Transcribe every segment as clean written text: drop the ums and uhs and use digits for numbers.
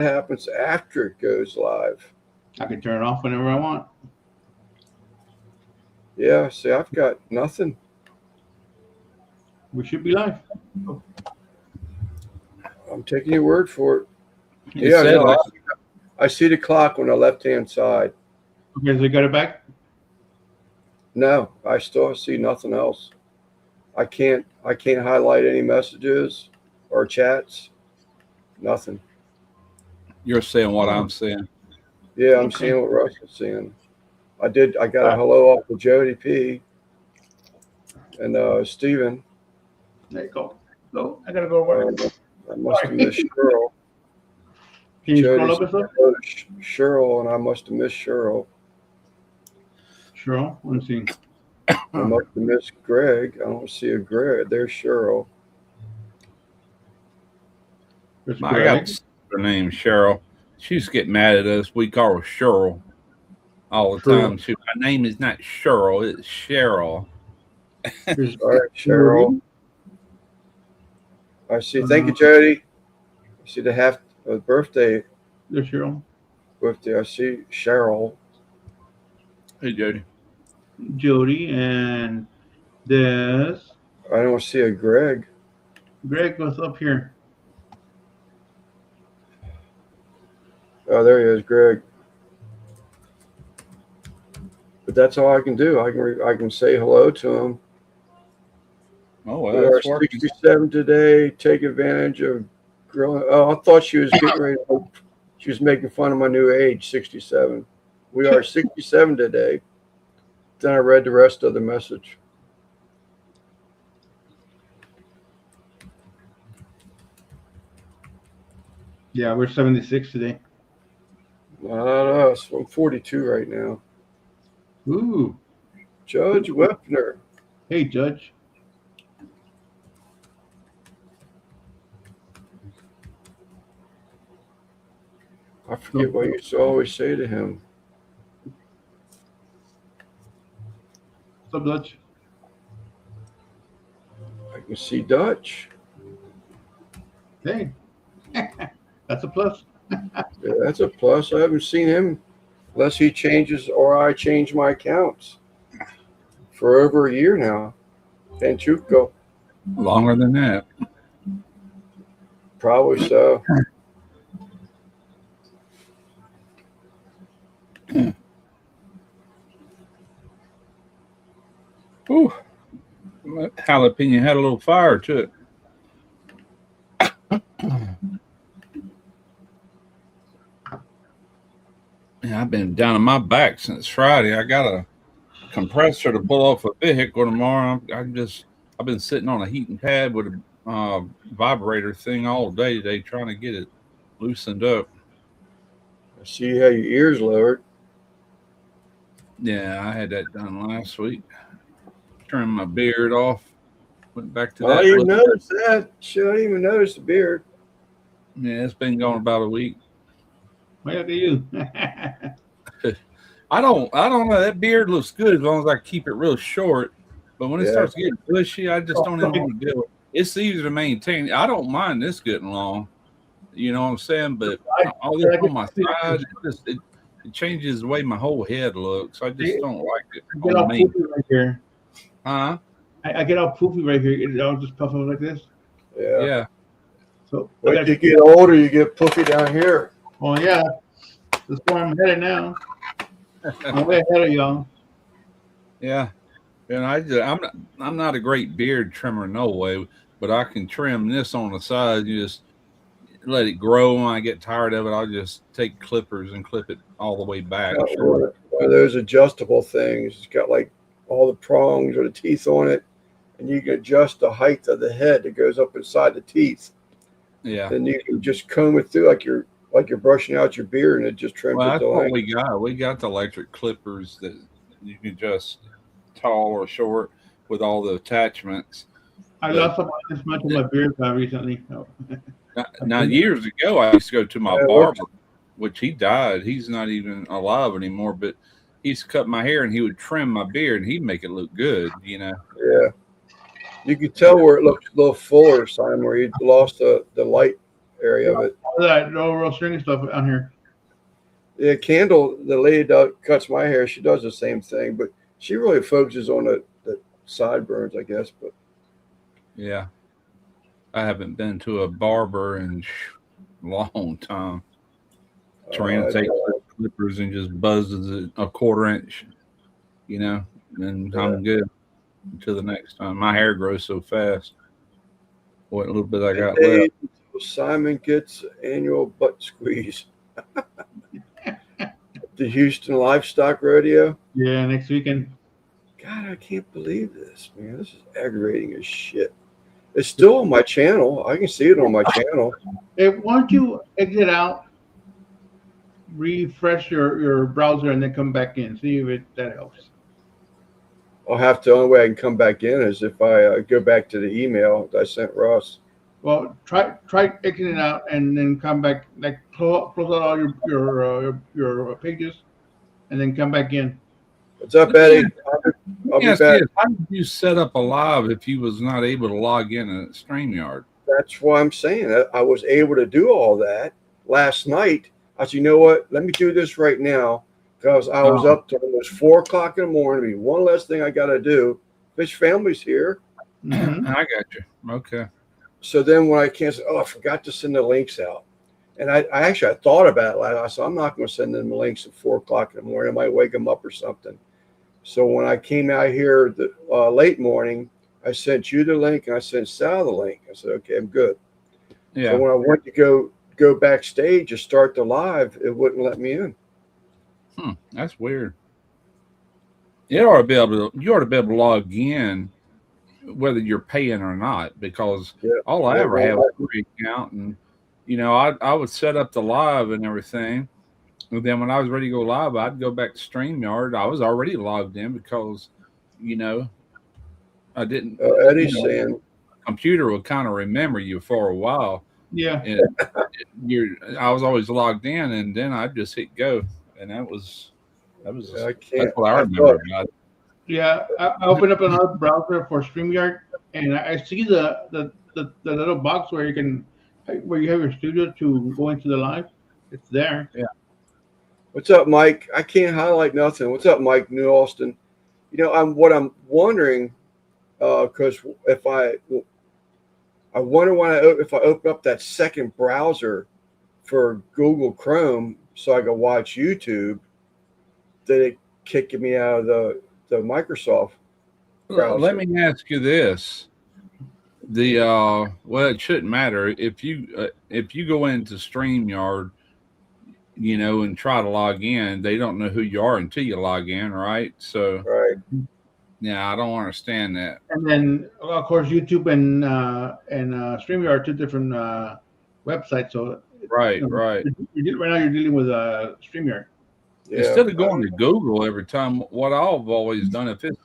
happens after it goes live? I can turn it off whenever I want. Yeah, see, I've got nothing. We should be live. I'm taking your word for it. It Yeah, said no, like, I see the clock on the left-hand side. Okay, so you got it back? No, I still see nothing else. I can't highlight any messages or chats. Nothing. you're saying what I'm saying. Yeah, I'm Okay. seeing what Russ is seeing. I got a hello off of Jody P and Steven. There you go. So I gotta go to work. I must have missed Cheryl. Can you scroll Jody up a said bit? hello to Cheryl, and I must have missed Cheryl. Sure. Let's see. I must have missed Greg. I don't see a Greg. There's Cheryl. There's I got Greg. her name Cheryl. She used to get mad at us. We call her Cheryl all the True. time. My name is not Cheryl, it's Cheryl. There's All right, Cheryl. I see. Thank you, Jody. I see the birthday. There's Cheryl. I see Cheryl. Hey, Jody. Jody, and there's I don't see a Greg. Greg was up here. Oh, there he is, Greg. But that's all I can do. I can say hello to him. Oh, We well, are that's working. 67 today. Take advantage of grilling. Oh, I thought she was getting ready. She was making fun of my new age, 67. We are 67 today. Then I read the rest of the message. Yeah, we're 76 today. Not us. I'm 42 right now. Ooh. Judge Wepner. Hey, Judge. I forget what you used to always say to him. What's up, Dutch? I can see Dutch. Hey. That's a plus. Yeah, that's a plus. I haven't seen him unless he changes or I change my accounts for over a year now. Panchuco, Longer than that. probably so. Ooh. Jalapeno had a little fire to it. Yeah, I've been down on my back since Friday. I got a compressor to pull off a vehicle tomorrow. I've been sitting on a heating pad with a vibrator thing all day today, trying to get it loosened up. I see you have your ears lowered. Yeah, I had that done last week. Trimmed my beard off. Went back to I that. didn't even notice that. Shit, I didn't even notice the beard. Yeah, it's been going about a week. Way up to you. I don't know. That beard looks good as long as I keep it real short. But when it Yeah. starts getting bushy, I just don't even want to do it. It's easier to maintain. I don't mind this getting long. You know what I'm saying? But all this on my side, it changes the way my whole head looks. I just don't like it. I get all poofy right here. Huh? I get all poofy right here. I'll just puff up like this. Yeah. Yeah. So When you get older, you get puffy down here. Oh yeah, that's where I'm headed now. I'm way ahead of y'all. Yeah. And I'm not a great beard trimmer, no way, but I can trim this on the side. You just let it grow. When I get tired of it, I'll just take clippers and clip it all the way back. Got one of those adjustable things. It's got like all the prongs or the teeth on it, and you can adjust the height of the head that goes up inside the teeth. Yeah. Then you can just comb it through like you're brushing out your beard, and it just trims Well, it that's to what length. we got. We got the electric clippers that you can adjust tall or short with all the attachments. I lost about this much of my beard recently. Now, years ago, I used to go to my Yeah, barber, which he died. He's not even alive anymore, but he used to cut my hair and he would trim my beard and he'd make it look good, you know. Yeah. You could tell where it looked a little fuller, Simon, where you lost the light area of it. All that no real stringy stuff on here. Yeah, Candle, the lady that cuts my hair, she does the same thing, but she really focuses on the sideburns, I guess. But Yeah. I haven't been to a barber in a long time. Trina takes the clippers and just buzzes it a quarter inch, and I'm good until the next time. My hair grows so fast. What little bit I got left. Simon gets annual butt squeeze. The Houston Livestock Rodeo. Yeah, next weekend. God, I can't believe this, man. This is aggravating as shit. It's still on my channel. I can see it on my channel. Hey, why don't you exit out, refresh your browser, and then come back in? See if that helps. I'll have to. The only way I can come back in is if I go back to the email that I sent Ross. Well, try exiting out and then come back. Like close out all your pages, and then come back in. What's up, Eddie? I'll be back. How did you set up a live if you was not able to log in at StreamYard? That's why I'm saying that I was able to do all that last night. I said, you know what? Let me do this right now because I was up to almost 4 o'clock in the morning. One less thing I got to do. Fish family's here. Mm-hmm. I got you. Okay. So then when I canceled, I forgot to send the links out. And I thought about it. I said, I'm not going to send them the links at 4 o'clock in the morning. I might wake them up or something. So when I came out here late morning, I sent you the link and I sent Sal the link. I said, okay, I'm good. Yeah. So when I went to go backstage and start the live, it wouldn't let me in. That's weird. You ought to be able to log in whether you're paying or not, because all I ever had was a free account, and I would set up the live and everything. And then when I was ready to go live, I'd go back to StreamYard. I was already logged in because, I didn't. Eddie's saying computer would kind of remember you for a while. Yeah. And I was always logged in, and then I'd just hit go, and that was that's what I remember about it. Yeah, I opened up another browser for StreamYard, and I see the little box where you have your studio to go into the live. It's there. Yeah. What's up, Mike? I can't highlight nothing. What's up, Mike New Austin? I'm wondering, because I wonder if I open up that second browser for Google Chrome so I can watch YouTube, did it kick me out of the Microsoft browser? Let me ask you this: it shouldn't matter if you go into StreamYard, and try to log in, they don't know who you are until you log in, right? So, right. Yeah, I don't understand that. And then, of course, YouTube and StreamYard are two different websites. So, right. Right now, you're dealing with StreamYard. Yeah. Instead of going to Google every time, what I've always done, if it's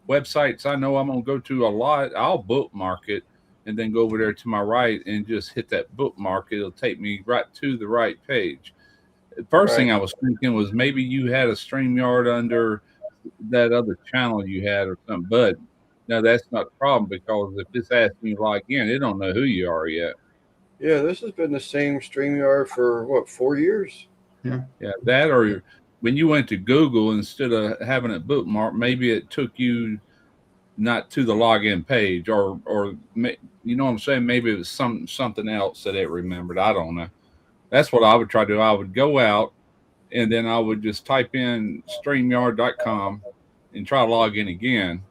websites I know I'm going to go to a lot, I'll bookmark it and then go over there to my right and just hit that bookmark. It'll take me right to the right page. The first thing I was thinking was maybe you had a StreamYard under that other channel you had or something, but no, that's not the problem, because if it's asking you to log in, it don't know who you are yet. Yeah, this has been the same StreamYard for 4 years? Yeah, that, or when you went to Google, instead of having it bookmarked, maybe it took you not to the login page, or you know what I'm saying? Maybe it was something else that it remembered. I don't know. That's what I would try to do. I would go out and then I would just type in StreamYard.com and try to log in again.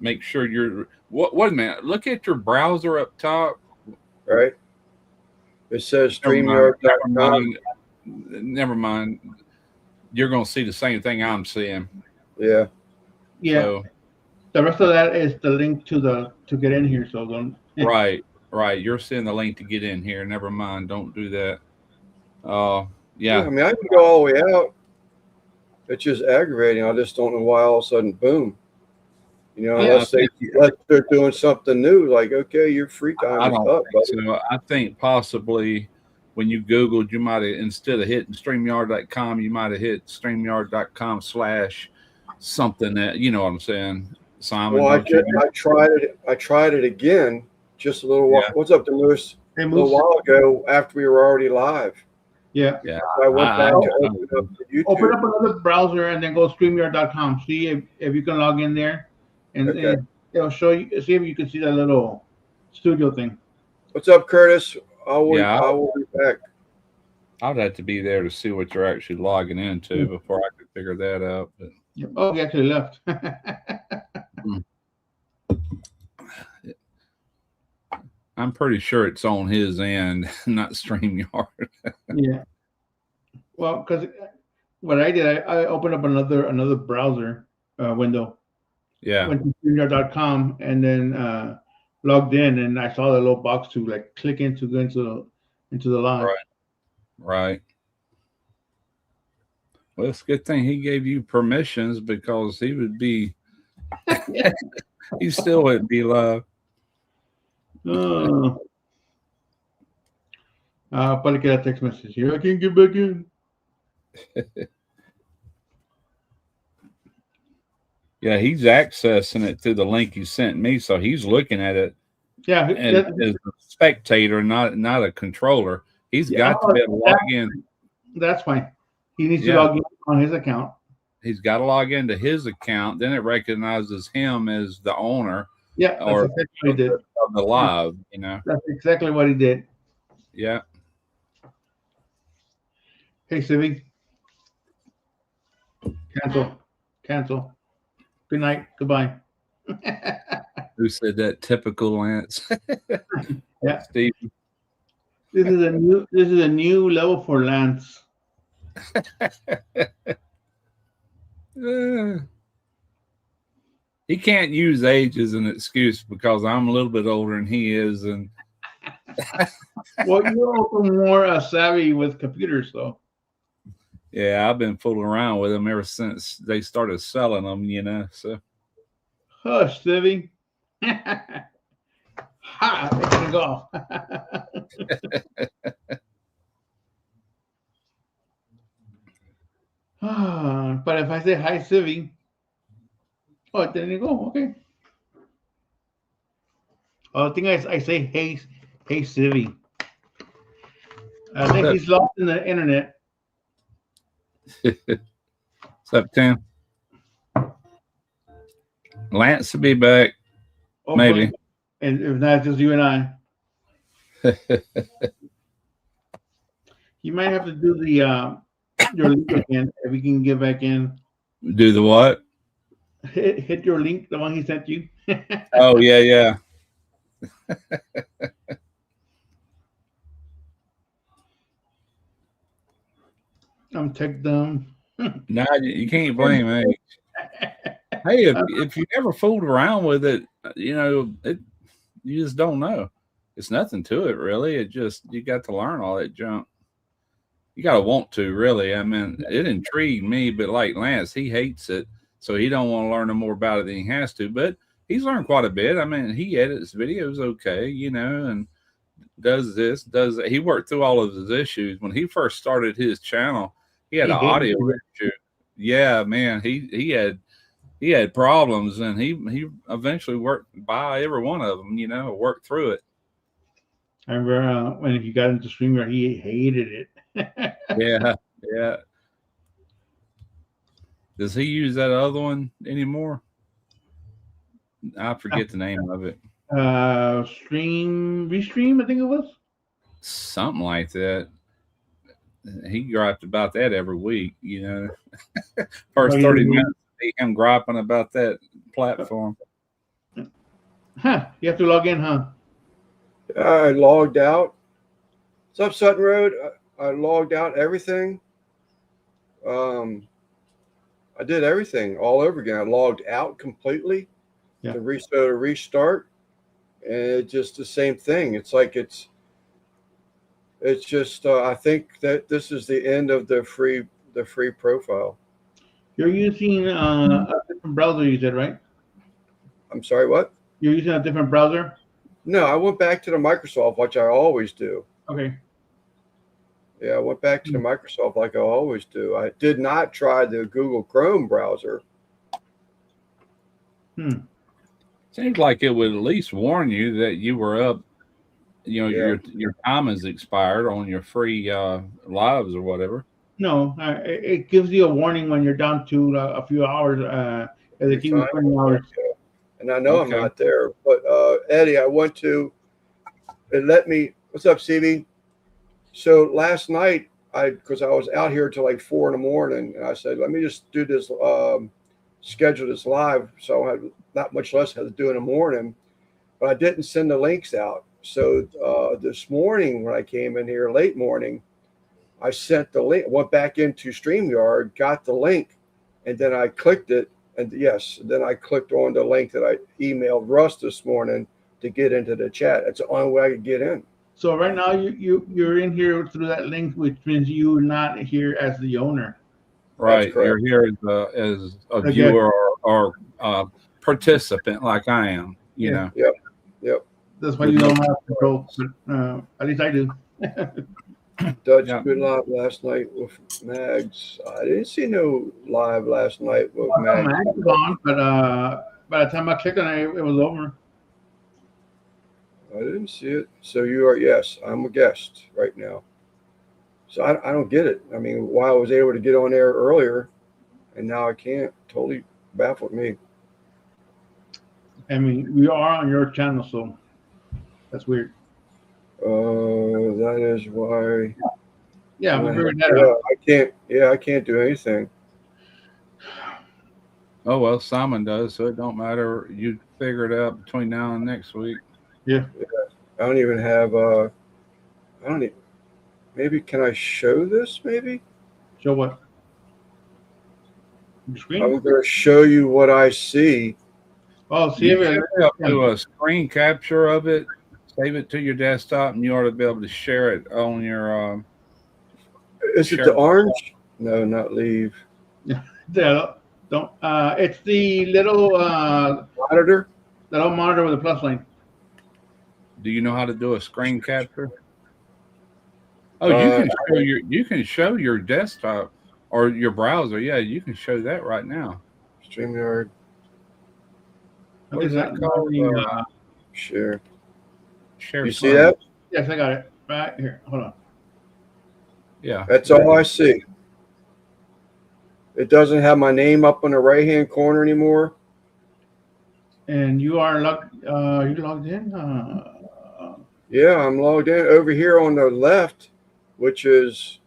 Make sure wait a minute. Look at your browser up top. Right. It says StreamYard.com. Never mind. You're going to see the same thing I'm seeing. Yeah. Yeah. So, the rest of that is the link to get in here. So don't. Right. You're seeing the link to get in here. Never mind. Don't do that. Yeah. I mean, I can go all the way out. It's just aggravating. I just don't know why all of a sudden, boom. Unless they're doing something new, like, okay, your free time is up. So I think possibly when you Googled, you might have, instead of hitting StreamYard.com, you might have hit StreamYard.com/something that, you know what I'm saying, Simon? Well, I tried it again just a little while. Yeah. What's up, Lewis? Hey, a little Moose. while ago after we were already live. Yeah. Yeah. So I went back to open up the Open YouTube. up another browser and then go StreamYard.com. See if you can log in there, and, Okay. and it'll show you. See if you can see that little studio thing. What's up, Curtis? I Yeah. will be back. I'd have to be there to see what you're actually logging into before I could figure that out. But Yep. Oh, he actually left. I'm pretty sure it's on his end, not StreamYard. Yeah. Well, because what I did, I opened up another browser window. Yeah. Went to StreamYard.com and then logged in, and I saw the little box to like click into go into the live. Right. Well, it's a good thing he gave you permissions because he would be, he still wouldn't be live. Probably get a text message here. I can't get back in. Yeah, he's accessing it through the link you sent me, so he's looking at it Yeah, as a spectator, not a controller. He's got to be able to log in. That's fine. He needs to log in on his account. He's got to log into his account. Then it recognizes him as the owner. Yeah, that's or exactly what he did. Of the live, you know. That's exactly what he did. Yeah. Hey, Civi. Cancel. Good night. Goodbye. Who said that? Typical Lance. Yeah. Steve. This is a new level for Lance. He can't use age as an excuse because I'm a little bit older than he is, and well, you're also more savvy with computers, though. Yeah, I've been fooling around with them ever since they started selling them, you know. So, hush, Civi. Ha! It's gonna go. But if I say hi, Civi, oh, then you go. Okay. Oh, I think I say hey, Civi. I think he's lost in the internet. What's up, Tim? Lance will be back. Hopefully. Maybe. And if not, just you and I. You might have to do the your link again if we can get back in. Do the what? Hit your link, the one he sent you. Oh yeah. I'm tech dumb. No, you can't blame me. Hey, if you never fooled around with it, you know, you just don't know. It's nothing to it, really. It just, you got to learn all that junk. You got to want to, really. I mean, it intrigued me, but like Lance, he hates it, so he don't want to learn no more about it than he has to. But he's learned quite a bit. I mean, he edits videos okay, you know, and does this, does that. He worked through all of his issues. When he first started his channel, he had an audio issue. Yeah, man, he had problems, and he eventually worked by every one of them, you know, worked through it. I remember when he got into StreamYard, he hated it. Yeah. Does he use that other one anymore? I forget the name of it. Restream, I think it was. Something like that. He griped about that every week, you know. First 30 minutes, him griping about that platform. Huh? You have to log in, huh? I logged out. What's up, Sutton Road? I logged out everything. I did everything all over again. I logged out completely. Yeah. To restart, and it's just the same thing. It's like it's just. I think that this is the end of the free profile. You're using a different browser, you said, right? I'm sorry, what? You're using a different browser? No, I went back to the Microsoft, which I always do. Okay. Yeah, I went back to the Microsoft like I always do. I did not try the Google Chrome browser. Seems like it would at least warn you that you were up your time is expired on your free lives or whatever. No, it gives you a warning when you're down to a few hours. They Your keep you time? 20 hours. And I know I'm Okay. not there, but Eddie, I went to. It let me. What's up, CB? So last night, because I was out here till like 4 a.m, and I said, let me just do this, schedule this live, so I had not much less I had to do in the morning, but I didn't send the links out. So this morning when I came in here late morning, I sent the link, went back into StreamYard, got the link, and then I clicked it, and then I clicked on the link that I emailed Russ this morning to get into the chat. That's the only way I could get in. So right now you're in here through that link, which means you're not here as the owner. Right. correct. You're here as a Okay. viewer or participant like I am, you Yeah. know. Yep. That's why With you no- don't have control. But, at least I do. Dutch Yeah. good live last night with Mags. I didn't see no live last night with My Mags. Mac was on, but by the time I clicked on it, it was over. I didn't see it. So you are, yes, I'm a guest right now. So I don't get it. I mean, why I was able to get on there earlier and now I can't, totally baffled me. I mean, we are on your channel, so that's weird. That is why. Yeah, we figured that out. I can't do anything. Oh well, Simon does, so it don't matter. You figure it out between now and next week. I don't even have, maybe can I show this maybe? Show what? Your screen? I'm going to show you what I see. Oh, see You if should be able to do a screen capture of it, save it to your desktop, and you ought to be able to share it on your. Is it Sure. the orange? No, not leave. Yeah, don't. It's the little Monitor? monitor with a plus line. Do you know how to do a screen capture? Oh, you can show your desktop or your browser. Yeah, you can show that right now. StreamYard, What is that Not called? the, share. Share. You see screen. that? yes, I got it. Right here. Hold on. Yeah. That's all I see. It doesn't have my name up in the right-hand corner anymore. And you are logged. You logged in. Yeah, I'm logged in. Over here on the left, which is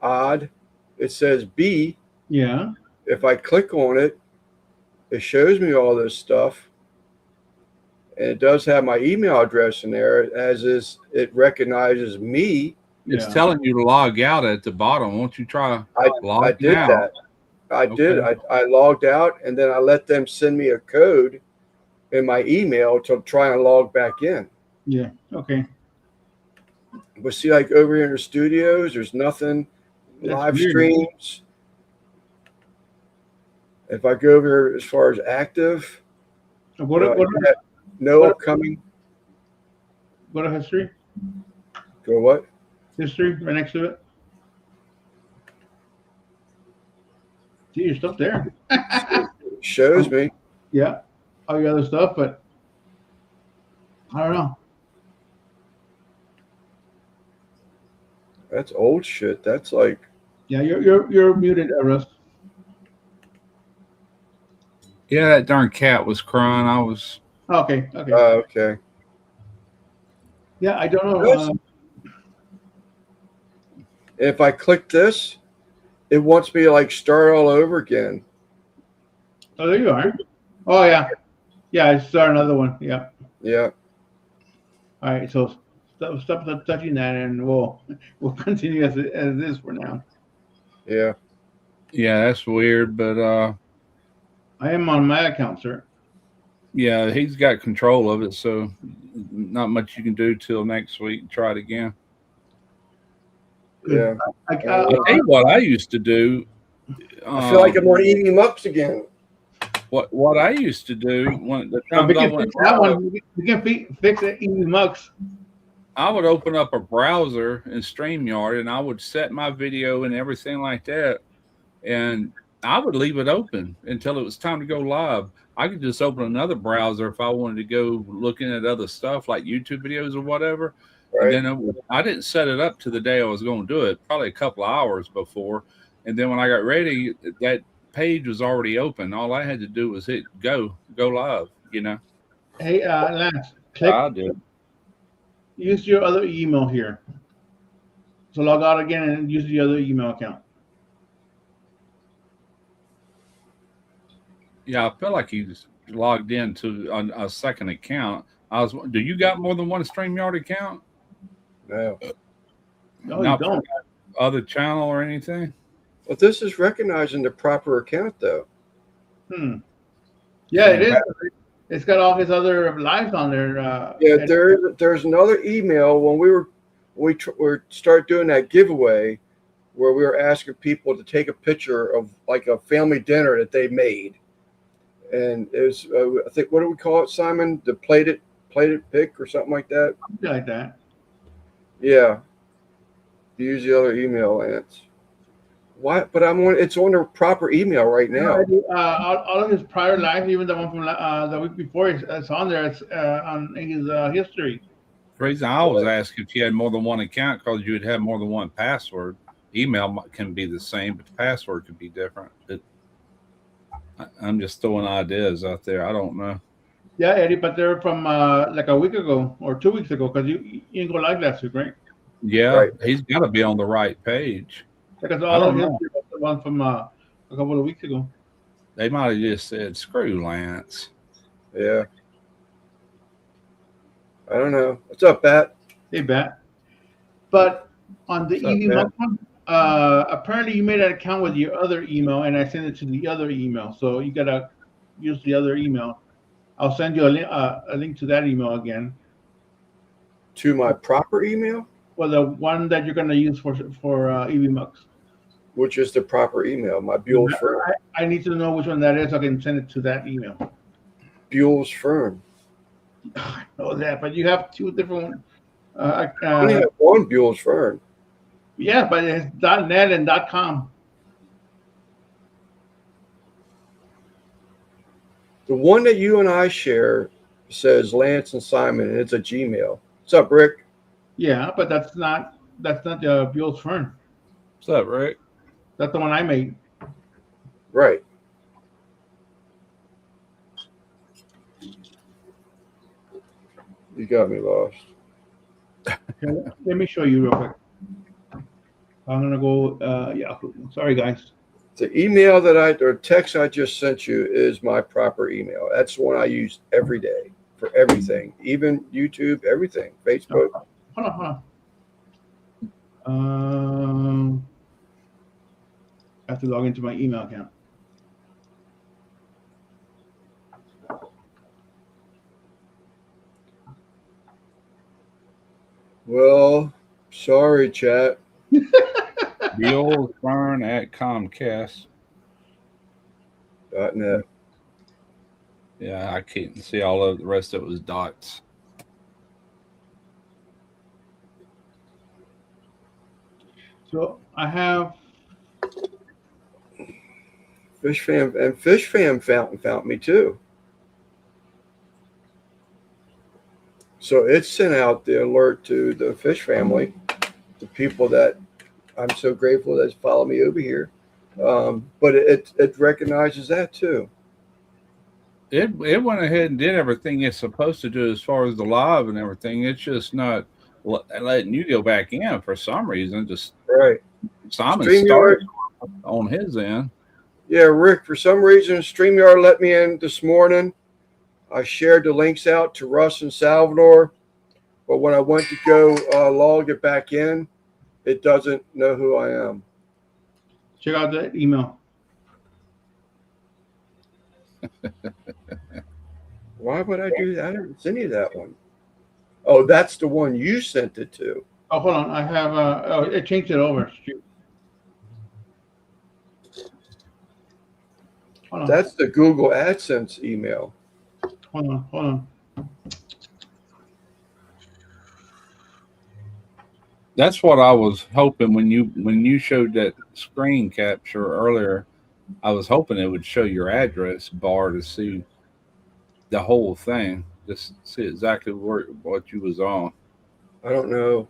odd, it says B. Yeah. If I click on it, it shows me all this stuff. And it does have my email address in there, as is it recognizes me. It's Yeah. telling you to log out at the bottom. Won't you try I logging did out? that. I did. Okay. I logged out, and then I let them send me a code in my email to try and log back in. Yeah. Okay. But see, like over here in the studios, there's nothing. That's Live weird. streams. If I go over here as far as active, What? no what- upcoming. Go to history. Go what? History right next to it. See your stuff there. Shows me. Yeah. All your other stuff, but I don't know. That's old shit. That's like, Yeah, you're muted, Russ. Yeah, that darn cat was crying. I was. Okay. Okay. okay. Yeah, I don't know. Yes. If I click this, it wants me to like start all over again. Oh, there you are. Oh, yeah. Yeah, I start another one. Yeah. Yeah. All right. So stop touching that, and we'll continue as it is for now. Yeah. Yeah, that's weird, but I am on my account, sir. yeah, he's got control of it, so not much you can do till next week. Try it again. Yeah. I'll tell you what I used to do. I feel like I'm on Eating Mucks again. What I used to do when the We times I can went fix that one. We can fix it. Easy Mucks. I would open up a browser in StreamYard and I would set my video and everything like that. And I would leave it open until it was time to go live. I could just open another browser if I wanted to go looking at other stuff like YouTube videos or whatever. And Right. then I didn't set it up to the day I was going to do it, probably a couple of hours before. And then when I got ready, that page was already open. All I had to do was hit go live, you know. Hey, Lance, I click, did. use your other email here. So log out again and use the other email account. Yeah, I feel like he's logged into a second account. Do you got more than one StreamYard account? No. No, you Not for don't. other channel or anything? But this is recognizing the proper account, though. Yeah, it is. It's got all his other lives on there. Yeah, there's another email when we start doing that giveaway where we were asking people to take a picture of like a family dinner that they made, and it was I think, what do we call it, Simon? The plated pic or something like that. Something like that. Yeah, use the other email, Lance. Why? But it's on the proper email right now. All of his prior lives, even the one from the week before, it's on there. It's on his history. The reason I was asking if you had more than one account because you would have more than one password. Email can be the same, but the password could be different. I'm just throwing ideas out there. I don't know. Yeah, Eddie, but they're from like a week ago or 2 weeks ago because you didn't go live last week, right? Yeah, Right. He's got to be on the right page. Because I all of don't his know. was the one from a couple of weeks ago. They might have just said, "Screw Lance." Yeah. I don't know. What's up, Pat? Hey, Bat. But on the What's up, EV Pat? Monk one, apparently you made an account with your other email, and I sent it to the other email. So you gotta use the other email. I'll send you a link to that email again. To my proper email, Well, the one that you're gonna use for EV Mux. which is the proper email, my Buell's firm. I need to know which one that is. So I can send it to that email. Buell's firm. I know that, but you have two different. I only have one Buell's firm. Yeah, but it's .net and .com. The one that you and I share says Lance and Simon, and it's a Gmail. What's up, Rick? Yeah, but that's not Buell's firm. What's up, Rick? That's the one I made. Right. You got me lost. Okay, let me show you real quick. I'm gonna go Yahoo. Sorry, guys. The email or text I just sent you is my proper email. That's the one I use every day for everything, even YouTube, everything, Facebook. Hold on. I have to log into my email account. Well, sorry, chat. Bill Fern at Comcast. .net. Yeah, I can't see all of the rest of it was dots. So I have Fish Fam found me too. So it sent out the alert to the Fish family, the people that I'm so grateful that follow me over here. But it recognizes that too. It went ahead and did everything it's supposed to do as far as the live and everything. It's just not letting you go back in for some reason. Just Right. Simon StreamYard. started on his end. Yeah, Rick, for some reason, StreamYard let me in this morning. I shared the links out to Russ and Salvador, but when I went to go log it back in, it doesn't know who I am. check out that email. Why would I do that? I didn't send you that one. Oh, that's the one you sent it to. Oh, hold on. I have it changed it over. Shoot. Hold on. That's the Google AdSense email. Hold on. That's what I was hoping when you showed that screen capture earlier. I was hoping it would show your address bar to see the whole thing, just see exactly what you was on. I don't know.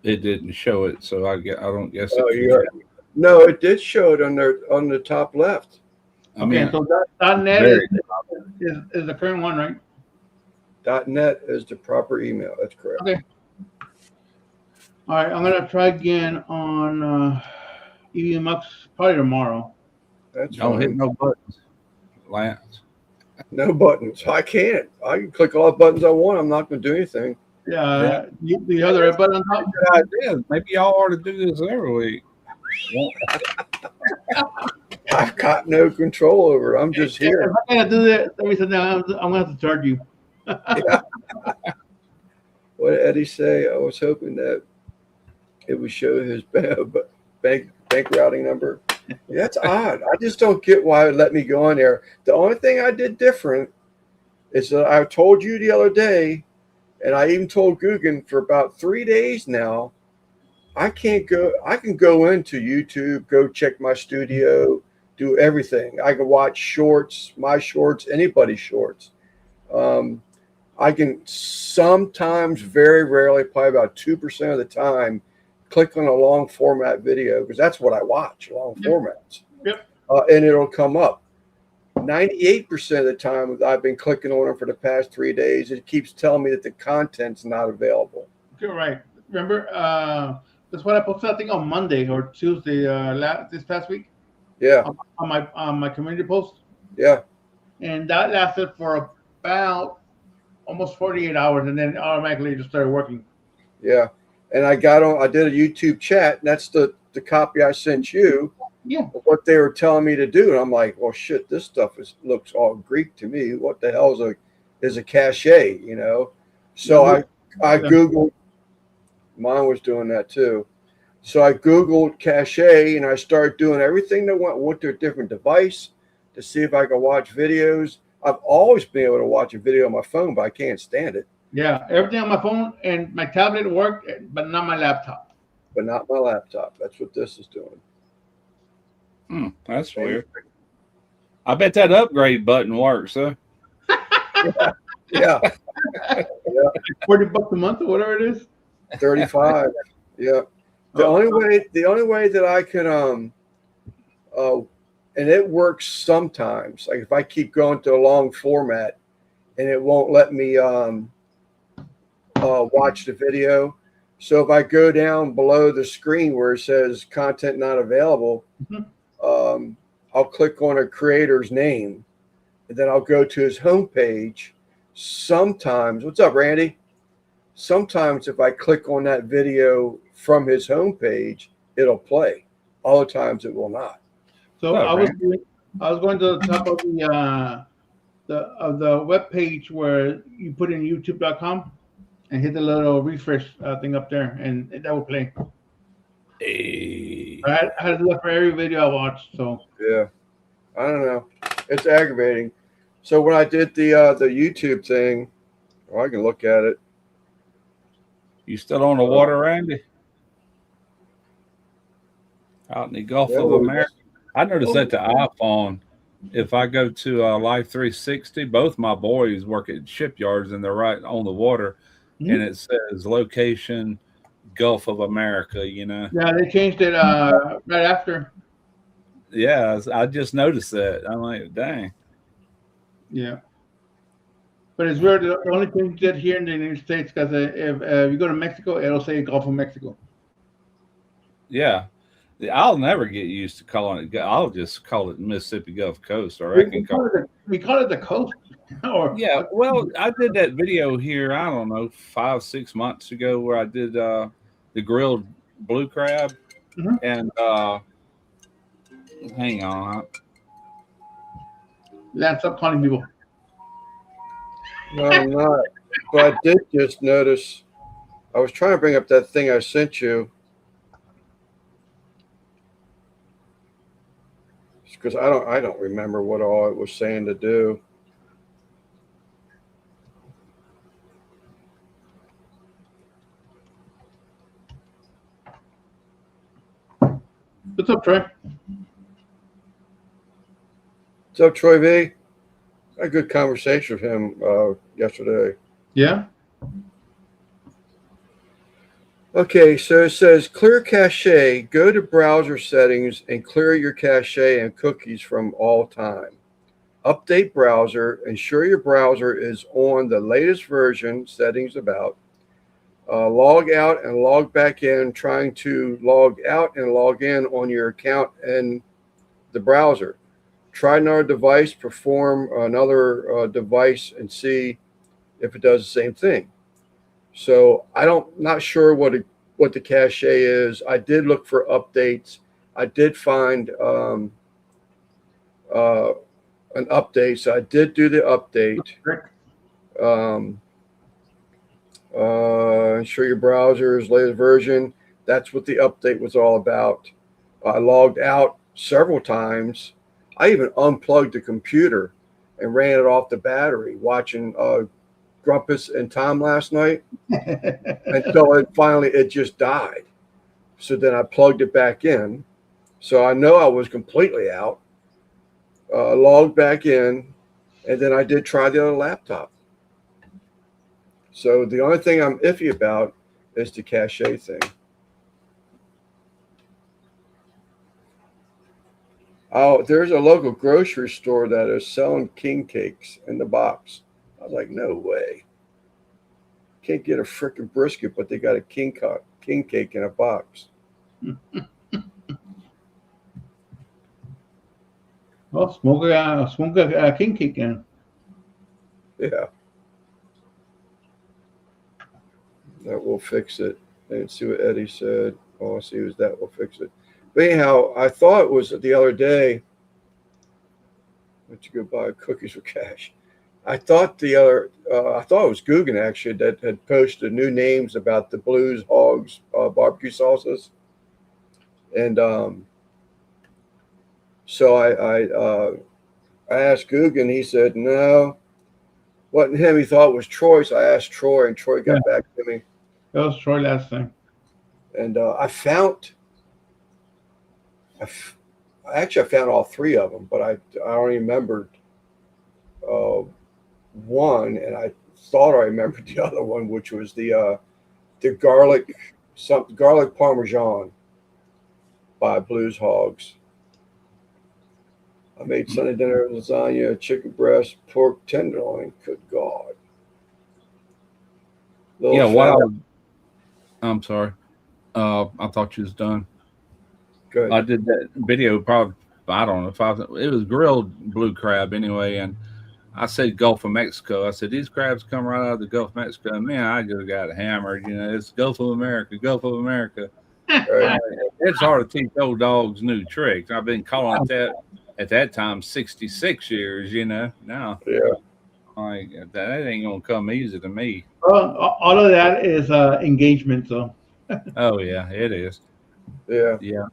It didn't show it, so I don't guess Oh, it can. yeah. No, it did show it on the top left. I Okay, mean, so that .net very. is the current one, right? .net is the proper email. That's correct. Okay. All right, I'm gonna try again on EVMux probably tomorrow. That's Don't hit fine. no buttons, Lance. No buttons. I can't. I can click all the buttons I want. I'm not going to do anything. Yeah. The other red button on top. Good idea. Maybe y'all ought to do this every week. I've got no control over it. I'm just If here. I gotta do that, let me sit down. I'm gonna have to charge you. What did Eddie say? I was hoping that it would show his bank routing number. That's odd. I just don't get why it let me go on there. The only thing I did different is that I told you the other day, and I even told Guggen for about 3 days now, I can't go. I can go into YouTube, go check my studio, do everything. I can watch shorts, my shorts, anybody's shorts. I can sometimes, very rarely, probably about 2% of the time, click on a long format video because that's what I watch, long formats. Yep. And it'll come up. 98% of the time I've been clicking on it for the past 3 days, it keeps telling me that the content's not available. You're right. Remember, that's what I posted. I think on Monday or Tuesday this past week. Yeah. On my community post, Yeah. and that lasted for about almost 48 hours, and then automatically just started working. Yeah. And I did a YouTube chat, and that's the copy I sent you. Yeah. What they were telling me to do. And I'm like, well, shit, this stuff looks all Greek to me. What the hell is a cache, you know? So I Googled, mine was doing that too. So I Googled cache and I started doing everything that went to a different device to see if I could watch videos. I've always been able to watch a video on my phone, but I can't stand it. Yeah, everything on my phone and my tablet worked, but not my laptop. But not my laptop. That's what this is doing. That's weird. I bet that upgrade button works, huh? Yeah. $40 a month or whatever it is. 35. Yeah. The only way that I can and it works sometimes. Like if I keep going to a long format and it won't let me watch the video. So if I go down below the screen where it says content not available, I'll click on a creator's name and then I'll go to his homepage. Sometimes, what's up, Randy? Sometimes if I click on that video from his homepage, it'll play. Other times it will not. So I was going to the top of the web page where you put in youtube.com and hit the little refresh thing up there, and that will play. Hey. I had to do that for every video I watched. So yeah, I don't know. It's aggravating. So when I did the YouTube thing, well, I can look at it. You still on the water, Randy? Out in the Gulf of America? I noticed that the iPhone, if I go to Life 360, both my boys work at shipyards and they're right on the water, and it says location Gulf of America, you know. Yeah, they changed it right after. Yeah, I just noticed that. I'm like, dang. Yeah. But it's weird. The only thing you did here in the United States, because if you go to Mexico, it'll say Gulf of Mexico. Yeah. I'll never get used to calling it. I'll just call it Mississippi Gulf Coast, or I can call it. We call it the coast. Yeah, well, I did that video here, I don't know, 5-6 months ago where I did the grilled blue crab. And hang on. Lance, stop calling people. No, I'm not. But I did just notice, I was trying to bring up that thing I sent you. Because I don't remember what all it was saying to do. What's up, Trey? What's up, Troy V? I had a good conversation with him yesterday. Yeah. Okay, so it says clear cache. Go to browser settings and clear your cache and cookies from all time. Update browser. Ensure your browser is on the latest version. Settings about. Log out and log back in. Trying to log out and log in on your account and the browser. Try another device. Perform another device and see if it does the same thing. So not sure what the cache is. I did look for updates. I did find an update, so I did do the update. Ensure your browser's latest version. That's what the update was all about. I logged out several times. I even unplugged the computer and ran it off the battery, watching Grumpus and Tom last night until it just died. So then I plugged it back in. So I know I was completely out. Logged back in, and then I did try the other laptop. So the only thing I'm iffy about is the cache thing. Oh, there's a local grocery store that is selling king cakes in the box. I was like, no way. Can't get a freaking brisket, but they got a king cake in a box. Well, smoke a king cake in. Yeah. That will fix it. I didn't see what Eddie said. All I see was that will fix it. But anyhow, I thought it was the other day. Went to go buy cookies with cash. I thought it was Guggen actually that had posted new names about the Blues Hogs barbecue sauces, and so I asked Guggen. He said no, wasn't him. He thought it was Troy. So I asked Troy, and Troy got back to me. That was Troy last time. And I found all three of them, but I only remembered one, and I thought I remembered the other one, which was the garlic parmesan by Blues Hogs. I made Sunday dinner lasagna, chicken breast, pork tenderloin. Good God! I'm sorry. I thought you was done. Good. I did that video probably. I don't know it was grilled blue crab anyway, and I said Gulf of Mexico. I said these crabs come right out of the Gulf of Mexico. And man, I just got hammered. It's Gulf of America, Gulf of America. Right. It's hard to teach old dogs new tricks. I've been calling it that at that time 66 years. Now. Yeah. Like that ain't gonna come easy to me. Well, all of that is engagement, so. Oh yeah, it is. Yeah. Yeah.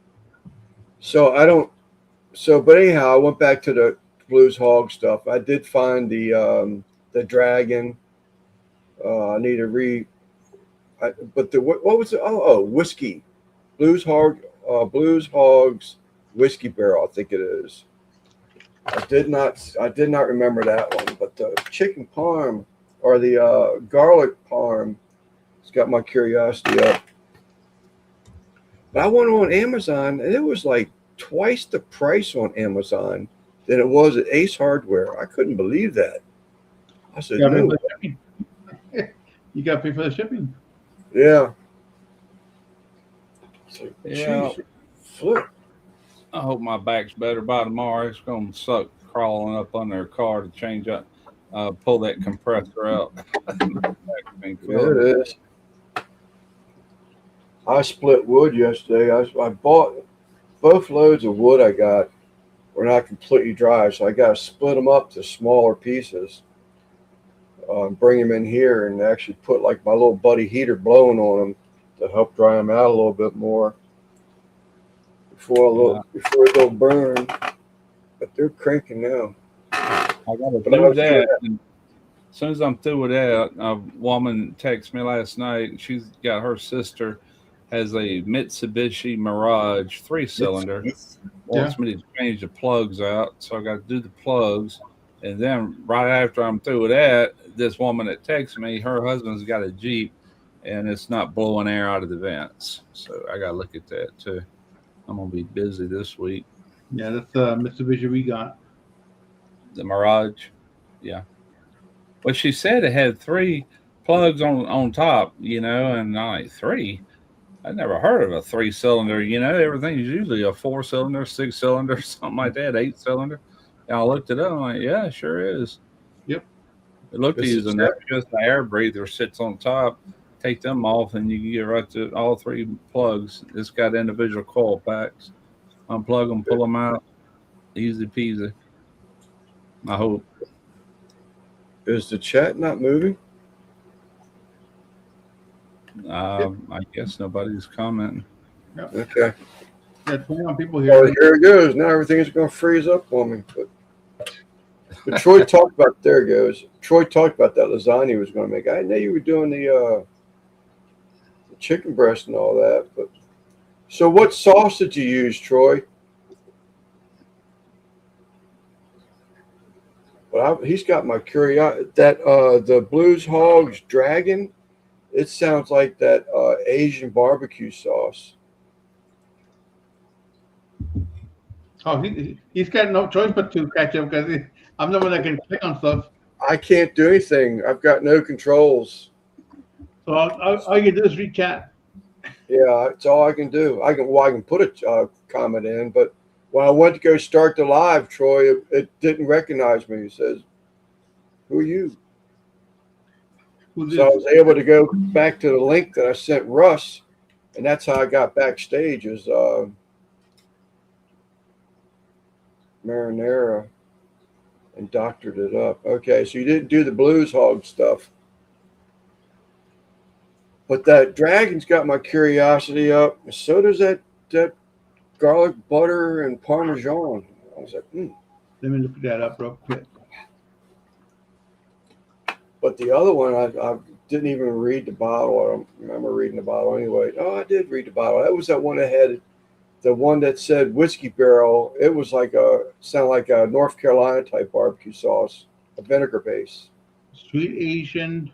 But anyhow, I went back to the Blues Hog stuff. I did find the dragon. I need to what was it? Whiskey. Blues Hogs whiskey barrel, I think it is. I did not remember that one, but the chicken parm or the garlic parm has got my curiosity up. But I went on Amazon, and it was like twice the price on Amazon than it was at Ace Hardware. I couldn't believe that. I said, no. You got to pay for the shipping. Yeah. So, yeah. Flip. I hope my back's better by tomorrow. It's going to suck crawling up under a car to change up, pull that compressor out. It is. I split wood yesterday. I bought both loads of wood I got were not completely dry, so I got to split them up to smaller pieces. Bring them in here and actually put like my little buddy heater blowing on them to help dry them out a little bit more before they'll burn. But they're cranking now. I got to do that. And as soon as I'm through with that, a woman texted me last night. She's got her sister has a Mitsubishi Mirage 3-cylinder. Wants me to change the plugs out, so I got to do the plugs. And then right after I'm through with that, this woman that texts me, her husband's got a Jeep, and it's not blowing air out of the vents. So I got to look at that too. I'm gonna be busy this week. Yeah, that's the Mitsubishi we got. The Mirage, yeah. Well, she said it had 3 plugs on top, and I'm like, 3. I never heard of a 3-cylinder. Everything's usually a 4-cylinder, 6-cylinder, something like that, 8-cylinder. And I looked it up. I'm like, yeah, it sure is. Yep. It looked This is easy enough. Just the air breather sits on top. Take them off, and you can get right to all 3 plugs. It's got individual coil packs. Unplug them, pull them out. Easy peasy. I hope. Is the chat not moving? I guess nobody's commenting. Okay. Yeah, 21 people Well, here. here it goes. Now everything's going to freeze up on me. But Troy talked about. There it goes. Troy talked about that lasagna he was going to make. I know you were doing the chicken breast and all that. But so, what sauce did you use, Troy? Well, he's got my curiosity. That the Blues Hogs Dragon. It sounds like that Asian barbecue sauce. Oh, he's got no choice but to catch up because I'm the one that can click on stuff. I can't do anything. I've got no controls. So all you do is read chat. Yeah, it's all I can do. I can put a comment in, but when I went to go start the live, Troy, it didn't recognize me. It says, "Who are you?" So I was able to go back to the link that I sent Russ, and that's how I got backstage. Is marinara and doctored it up. Okay, so you didn't do the Blues Hog stuff. But that dragon's got my curiosity up. So does that garlic butter and Parmesan. I was like, Let me look that up real quick. But the other one, I didn't even read the bottle. I don't remember reading the bottle anyway. Oh, I did read the bottle. That was that one that had the one that said whiskey barrel. It was sounded like a North Carolina type barbecue sauce, a vinegar base. Sweet Asian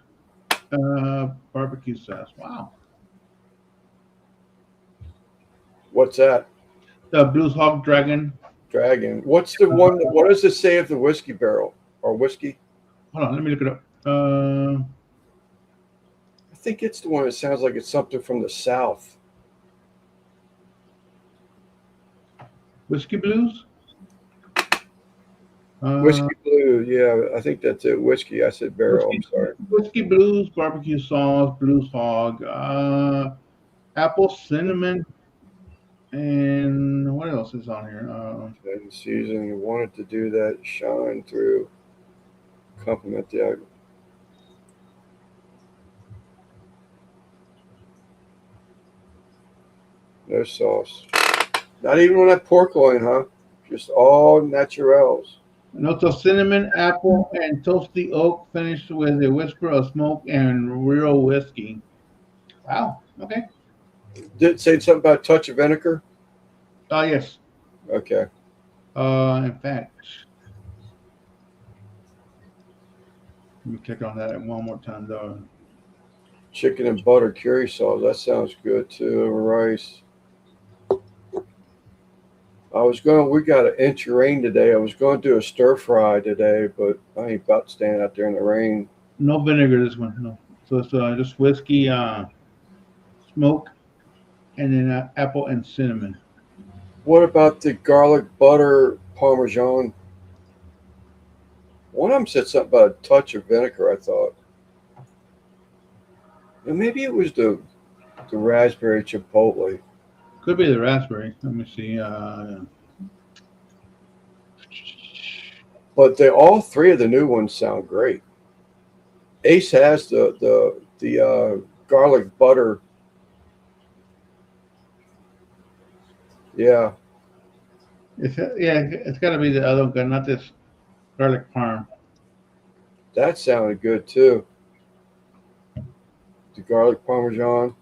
barbecue sauce. Wow. What's that? The Blues Hog Dragon. What's the one? What does it say of the whiskey barrel or whiskey? Hold on, let me look it up. I think it's the one that sounds like it's something from the South. Whiskey Blues? Whiskey Blue, yeah, I think that's it. Whiskey, I said barrel. I'm sorry. Whiskey Blues, barbecue sauce, Blues Hog, apple cinnamon, and what else is on here? And season, you wanted to do that shine through, complement the. No sauce. Not even on that pork loin, huh? Just all naturals. Notes of cinnamon, apple, and toasty oak, finished with a whisper of smoke and real whiskey. Wow. Okay. Did it say something about a touch of vinegar? Yes. Okay. In fact, let me click on that one more time, though. Chicken and butter curry sauce. That sounds good too. Over rice. We got an inch of rain today. I was going to do a stir fry today, but I ain't about to stand out there in the rain. No vinegar, this one. No. So it's just whiskey, smoke, and then apple and cinnamon. What about the garlic butter Parmesan? One of them said something about a touch of vinegar, I thought. And maybe it was the raspberry chipotle. Could be the raspberry. Let me see. But all 3 of the new ones sound great. Ace has the garlic butter. Yeah. It's got to be the other one, not this garlic parm. That sounded good too. The garlic Parmesan.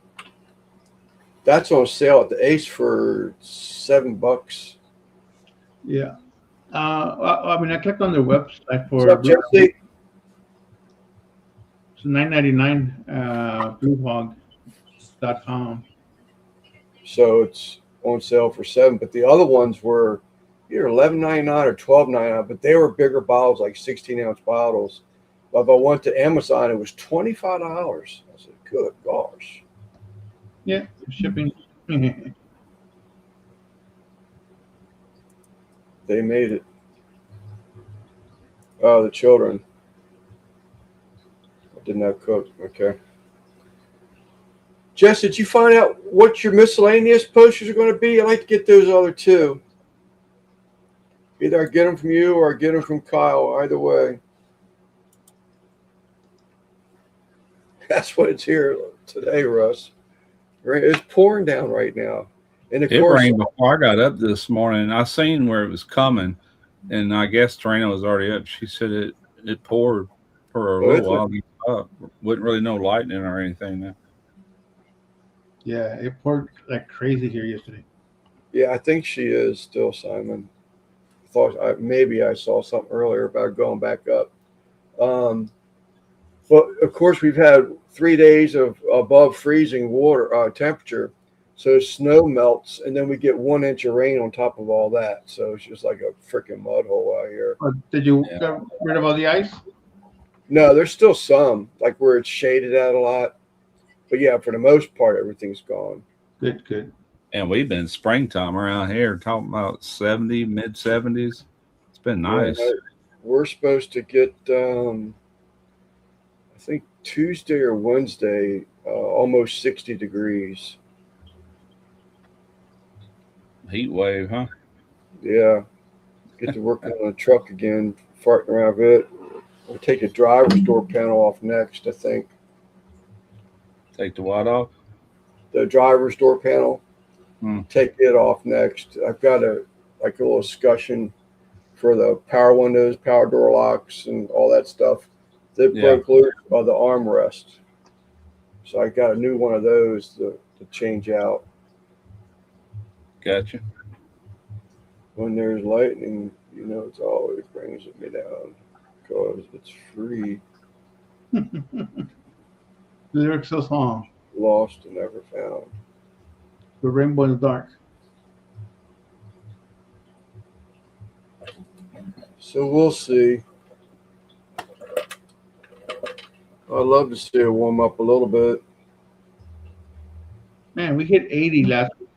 That's on sale at the Ace for $7. Yeah. I mean, I clicked on their website What's for up, Jesse? it's $9.99. Bluehog.com. So it's on sale for $7, but the other ones were either $11.99 or $12.99, but they were bigger bottles, like 16-ounce bottles. But if I went to Amazon, it was $25. I said, good gosh. Yeah, shipping. They made it. Oh, the children. I did not cook. Okay. Jess, did you find out what your miscellaneous posters are going to be? I'd like to get those other two. Either I get them from you or I get them from Kyle. Either way. That's what it's here today, Russ. It's pouring down right now. And of It course, rained before I got up this morning. I seen where it was coming, and I guess Trina was already up. She said it poured for a little while. Up. Wasn't really no lightning or anything there. Yeah, it poured like crazy here yesterday. Yeah, I think she is still, Simon. Maybe I saw something earlier about going back up. But of course, we've had 3 days of above freezing water temperature, so snow melts, and then we get 1 inch of rain on top of all that. So it's just like a freaking mud hole out here. Did you get rid of all the ice? No, there's still some, like where it's shaded out a lot. But yeah, for the most part, everything's gone. Good. And we've been springtime around here, talking about 70, mid 70s. It's been nice. Yeah, we're supposed to get, I think Tuesday or Wednesday, almost 60 degrees. Heat wave, huh? Yeah. Get to work on a truck again, farting around with it. We'll take a driver's door panel off next, I think. Take the what off? The driver's door panel. Take it off next. I've got a little discussion for the power windows, power door locks, and all that stuff. They broke loose by the armrest. So I got a new one of those to change out. Gotcha. When there's lightning, it always brings me down because it's free. The lyrics so song. Lost and never found. The rainbow in the dark. So we'll see. I'd love to see it warm up a little bit. Man, we hit 80 last week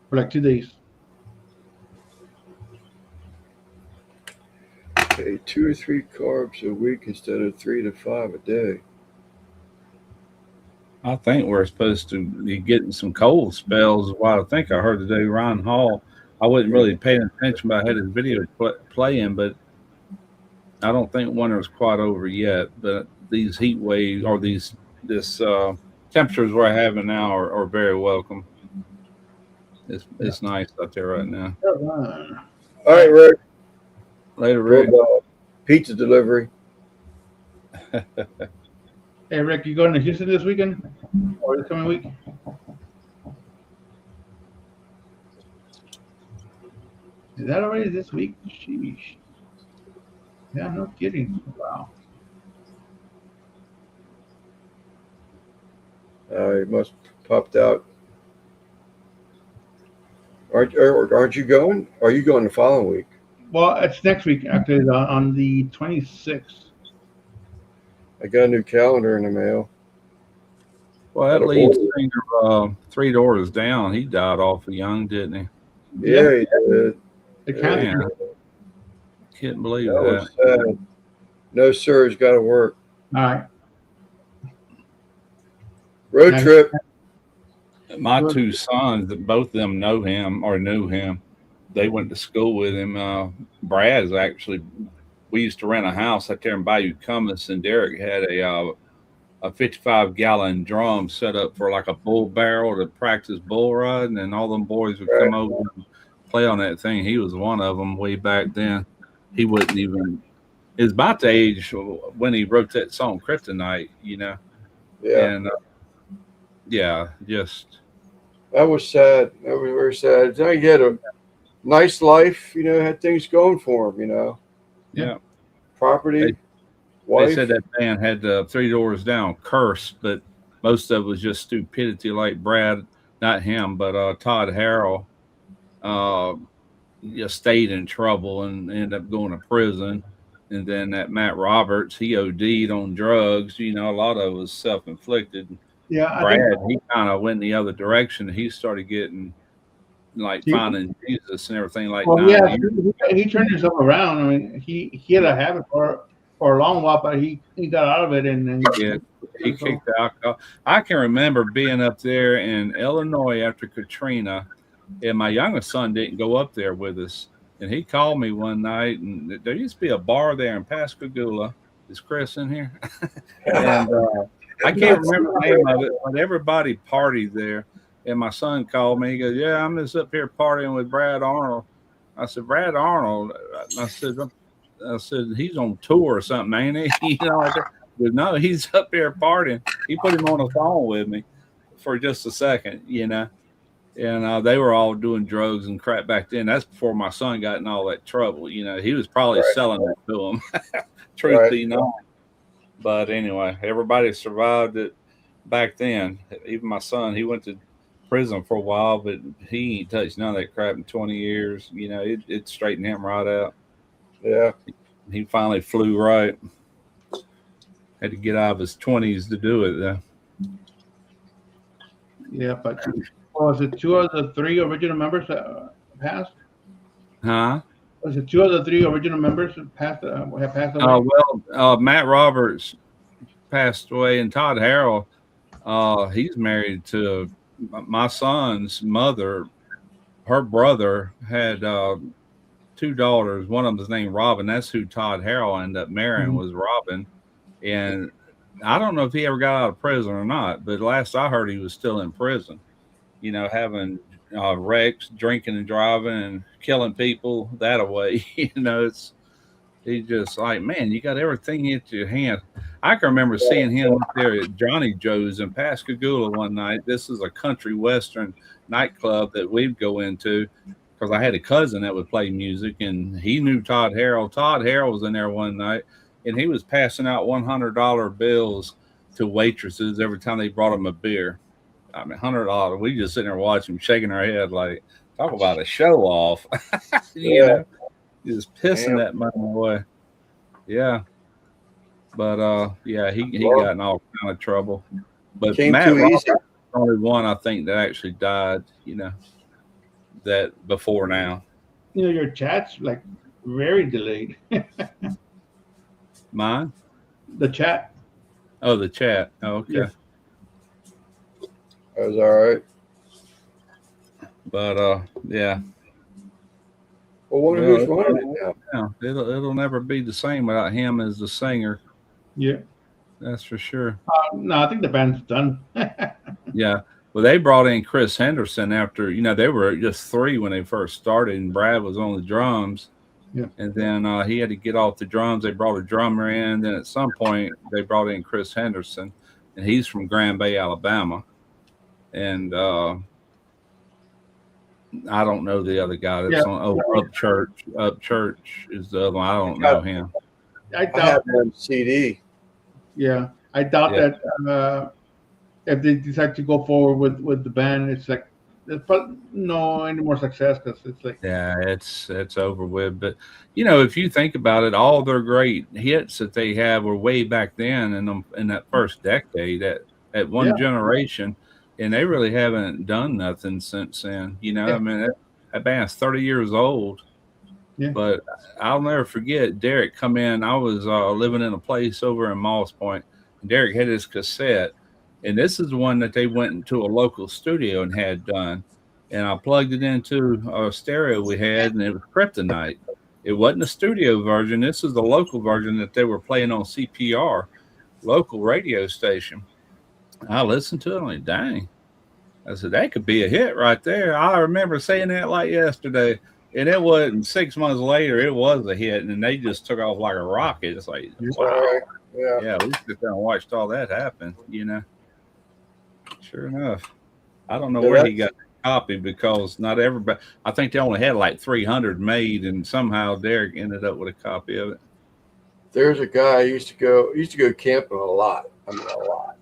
for like 2 days. Okay, 2 or 3 carbs a week instead of 3 to 5 a day. I think we're supposed to be getting some cold spells. Well, I think I heard today Ryan Hall. I wasn't really paying attention, but I had his video playing, but I don't think winter's quite over yet. But these heat waves or this temperatures we're having now are very welcome. It's nice out there right now. All right, Rick. Later, Rick. Pizza delivery. Hey, Rick, you going to Houston this weekend or this coming week? Is that already this week? Sheesh. Yeah, no kidding. Wow. It must have popped out. Aren't you going? Are you going the following week? Well, it's next week, actually, on the 26th. I got a new calendar in the mail. Well, that lead singer, 3 Doors Down, he died awful young, didn't he? Yeah, he did. The calendar. Can't believe That that. was sad. No, sir, he's got to work. All right. Road trip. My 2 sons, that both of them know him or knew him. They went to school with him. Brad's actually, we used to rent a house out there in Bayou Cummins, and Derek had a 55-gallon drum set up for like a bull barrel to practice bull riding, and all them boys would come over and play on that thing. He was one of them way back then. He wouldn't even, it was about the age when he wrote that song Kryptonite, Yeah. And yeah, just That was sad. That was very sad. Then he had a nice life, had things going for him, Yeah. yeah. property, They wife. said that band had Three Doors Down cursed, but most of it was just stupidity, like Brad, not him, but Todd Harrell. Uh, just stayed in trouble and ended up going to prison. And then that Matt Roberts, he OD'd on drugs. A lot of it was self inflicted. Yeah, I Brad, think he kind of went in the other direction. He started getting like he, finding Jesus and everything like well, yeah, 9 years. he turned himself around. I mean, he had a habit for a long while, but he got out of it, and then Yeah, he kicked the alcohol. I can remember being up there in Illinois after Katrina, and my youngest son didn't go up there with us. And he called me one night, and there used to be a bar there in Pascagoula. Is Chris in here? And I can't remember the name of it, but everybody partied there. And my son called me. He goes, "Yeah, I'm just up here partying with Brad Arnold." I said, "Brad Arnold?" I said, "He's on tour or something, ain't he?" Like that. He goes, "No, he's up here partying." He put him on the phone with me for just a second, And they were all doing drugs and crap back then. That's before my son got in all that trouble. He was probably selling it to him, truth be known. But anyway, everybody survived it back then. Even my son, he went to prison for a while, but he ain't touched none of that crap in 20 years. It straightened him right out. Yeah. He finally flew right. Had to get out of his 20s to do it, though. Yeah, but was it two of the three original members passed? Huh? Was it two of the three original members have passed away? Matt Roberts passed away, and Todd Harrell, he's married to my son's mother. Her brother had two daughters. One of them was named Robin. That's who Todd Harrell ended up marrying, was Robin. And I don't know if he ever got out of prison or not, but last I heard he was still in prison, having wrecks, drinking and driving and killing people that away. He's just like, man, you got everything in your hand. I can remember seeing him up there at Johnny Joe's in Pascagoula one night. This is a country western nightclub that we'd go into because I had a cousin that would play music, and he knew Todd Harrell. Todd Harrell was in there one night, and he was passing out $100 bills to waitresses every time they brought him a beer. I mean, $100. We just sitting there watching him, shaking our head like, talk about a show off. Just pissing that money away. Yeah. But yeah, he got in all kind of trouble. But Matt Roberts was the only one I think that actually died, that before now. Your chat's like very delayed. Mine? The chat. Oh, the chat. Oh, okay. Yeah. That was all right. But yeah. Well, wonder who's running it now. Yeah, it'll never be the same without him as the singer. Yeah. That's for sure. No, I think the band's done. Yeah. Well, they brought in Chris Henderson after, they were just three when they first started, and Brad was on the drums. Yeah. And then he had to get off the drums. They brought a drummer in. Then at some point, they brought in Chris Henderson, and he's from Grand Bay, Alabama. And I don't know the other guy that's on Upchurch is the other one. I don't know him. I have him on CD. Yeah, I doubt that if they decide to go forward with the band, it's like there's no any more success because it's like it's over with. But if you think about it, all their great hits that they have were way back then in that first decade at one generation. And they really haven't done nothing since then. I mean, that band's 30 years old. Yeah. But I'll never forget Derek come in. I was living in a place over in Moss Point. And Derek had his cassette. And this is one that they went into a local studio and had done. And I plugged it into a stereo we had, and it was Kryptonite. It wasn't a studio version. This is the local version that they were playing on CPR, local radio station. I listened to it. I'm like, dang. I said, that could be a hit right there. I remember saying that like yesterday. And it wasn't 6 months later, it was a hit. And they just took off like a rocket. It's like, wow. Yeah. Yeah, we sit there and watched all that happen, Sure Sure enough. I don't know Yeah, where he got the copy because not everybody. I think they only had like 300 made, and somehow Derek ended up with a copy of it. there's a guy I used to go camping a lot. I mean, a lot.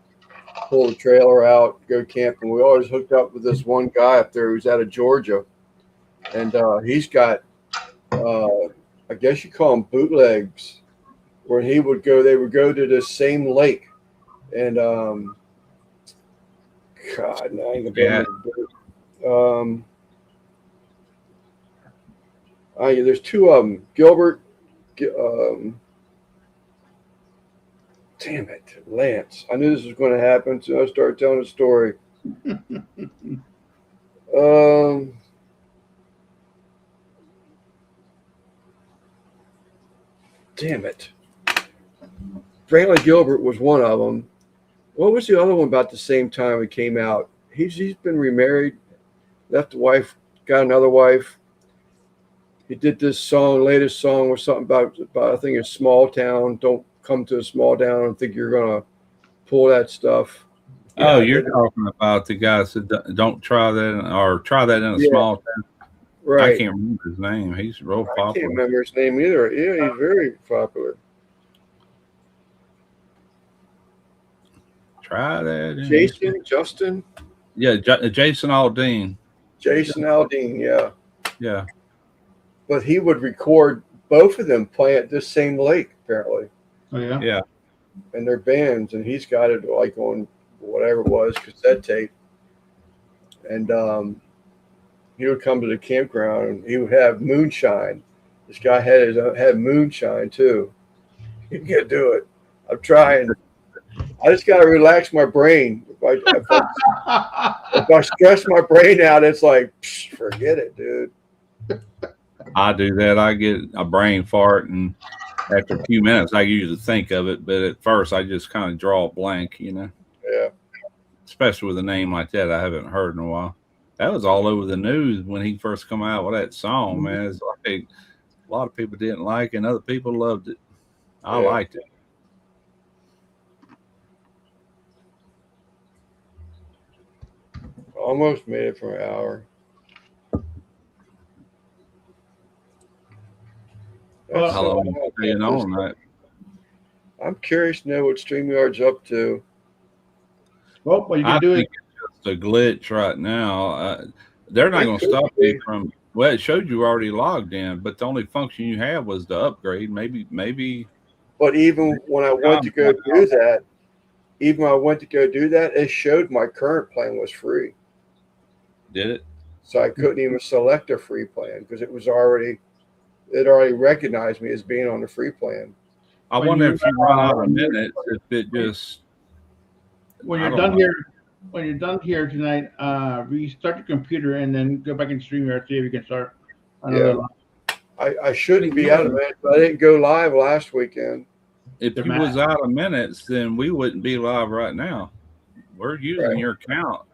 Pull the trailer out, go camping. We always hooked up with this one guy up there who's out of Georgia, and he's got, I guess you call them bootlegs, where he would go. They would go to this same lake, and God, now I ain't gonna be there's two of them. Gilbert, damn it, Lance. I knew this was going to happen, so I started telling the story. Damn it. Brantley Gilbert was one of them. What was the other one about the same time it came out? He's been remarried, left a wife, got another wife. He did this song, latest song was something about I think a small town. Don't come to a small town and think you're gonna pull that stuff. Oh, you're talking about the guys that don't try that or try that in a small town. Right. I can't remember his name. He's real popular. I can't remember his name either. Yeah, he's very popular. Try that. Justin? Yeah, Jason Aldean. Jason Aldean, yeah. Yeah. But he would record both of them playing at this same lake, apparently. Oh, yeah? Yeah. And their bands, and he's got it like on whatever it was, cassette tape. And he would come to the campground and he would have moonshine. This guy had moonshine too. You can't do it. I'm trying. I just got to relax my brain. If I stress my brain out, it's like, forget it, dude. I do that. I get a brain fart, and after a few minutes, I usually think of it. But at first, I just kind of draw a blank, you know. Yeah. Especially with a name like that, I haven't heard in a while. That was all over the news when he first come out with that song, man. It's like a lot of people didn't like it, and other people loved it. I liked it. Almost made it for an hour. How long are you staying on that? I'm curious to know what StreamYard's up to. Well, what you can do is it's just a glitch right now. They're not going to stop you from. Well, it showed you already logged in, but the only function you have was the upgrade. Maybe. But even when I went to go do that, it showed my current plan was free. Did it? So I couldn't even select a free plan because it already recognized me as being on the free plan. I wonder if you run out of minutes, if it just. When you're done here tonight, restart your computer and then go back in StreamYard, see if you can start another line. I shouldn't be out of minutes, but I didn't go live last weekend. If you was out of minutes, then we wouldn't be live right now. We're using your account.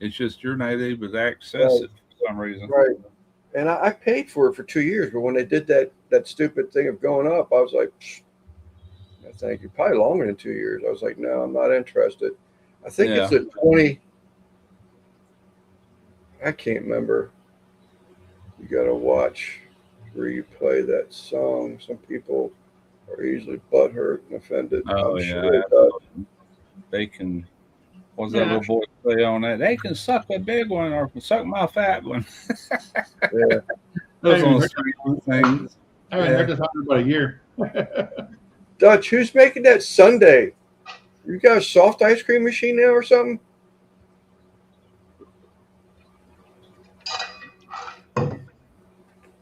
It's just you're not able to access it for some reason. Right. And I paid for it for 2 years, but when they did that stupid thing of going up, I was like, no, thank you. Probably longer than 2 years. I was like, no, I'm not interested. I think it's a 20. I can't remember. You got to watch where you play that song. Some people are easily butthurt and offended. Oh, they can. What's that little boy say on that? They can suck a big one or suck my fat one. Yeah. Those on things. I haven't heard this in about a year. Dutch, who's making that sundae? You got a soft ice cream machine now or something?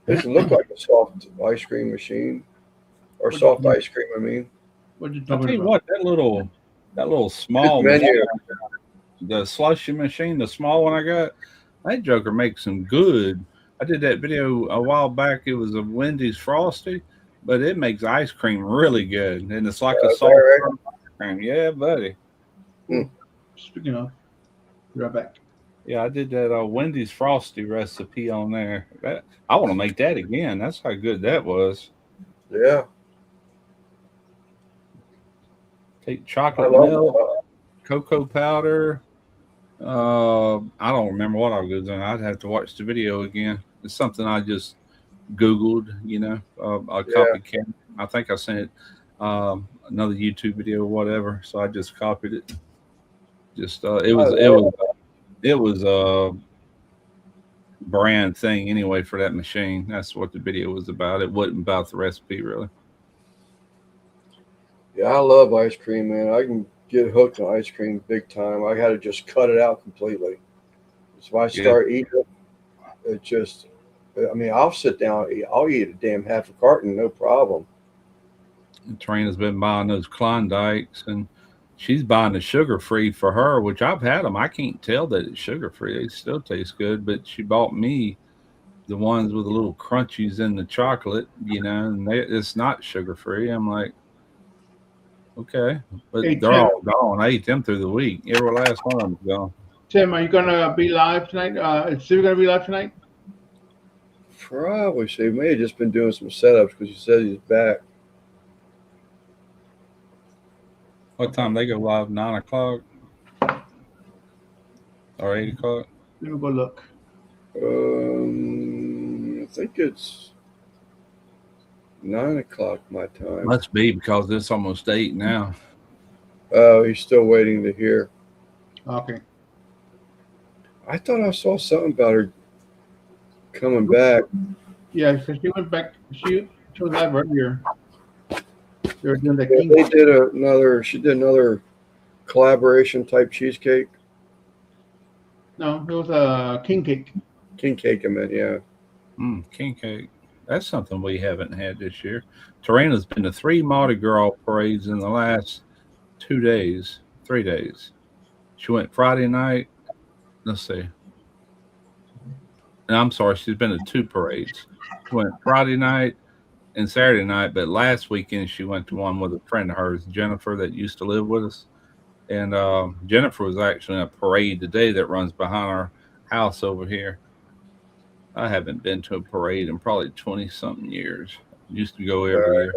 Doesn't look like a soft ice cream machine. Or soft ice cream, I mean. What you I'll talking tell you about? what, that little small menu. The slushy machine, the small one I got, that joker makes them good. I did that video a while back. It was a Wendy's Frosty, but it makes ice cream really good. And it's like a soft ice cream. Yeah, buddy. Speaking of, be right back. Yeah, I did that Wendy's Frosty recipe on there. I want to make that again. That's how good that was. Yeah. Take chocolate milk, cocoa powder, I don't remember what I was doing. I'd have to watch the video again. It's something I just Googled, a Yeah. copycat. I think I sent another YouTube video or whatever, so I just copied it. Just it was a brand thing anyway for that machine. That's what the video was about. It wasn't about the recipe really. Yeah, I love ice cream, man. I can get hooked on ice cream big time. I got to just cut it out completely. So if I start eating it, it just, I mean, I'll sit down, I'll eat a damn half a carton, no problem. And Trina's been buying those Klondikes, and she's buying the sugar free for her, which I've had them. I can't tell that it's sugar free. They still taste good, but she bought me the ones with the little crunchies in the chocolate, and it's not sugar free. I'm like, okay, but Hey, they're Tim. all gone. I ate them through the week. Every last one of them's gone. Tim, are you gonna be live tonight? Is Steve gonna be live tonight? Probably. She may have just been doing some setups because he said he's back. What time they go live? 9 o'clock or 8 o'clock? Let me go look. I think it's 9 o'clock my time. Must be because it's almost 8 now. Oh, he's still waiting to hear. Okay. I thought I saw something about her coming back. Yeah, because she went back. She was live earlier. They were doing the Yeah, king. they did she did another collaboration type cheesecake. No, it was a king cake. King cake, I meant, yeah. King cake. That's something we haven't had this year. Tarina's been to 3 Mardi Gras parades in the last 3 days. She went Friday night. Let's see. And I'm sorry, she's been to 2 parades. She went Friday night and Saturday night, but last weekend she went to one with a friend of hers, Jennifer, that used to live with us. And Jennifer was actually in a parade today that runs behind our house over here. I haven't been to a parade in probably 20-something years. Used to go every year.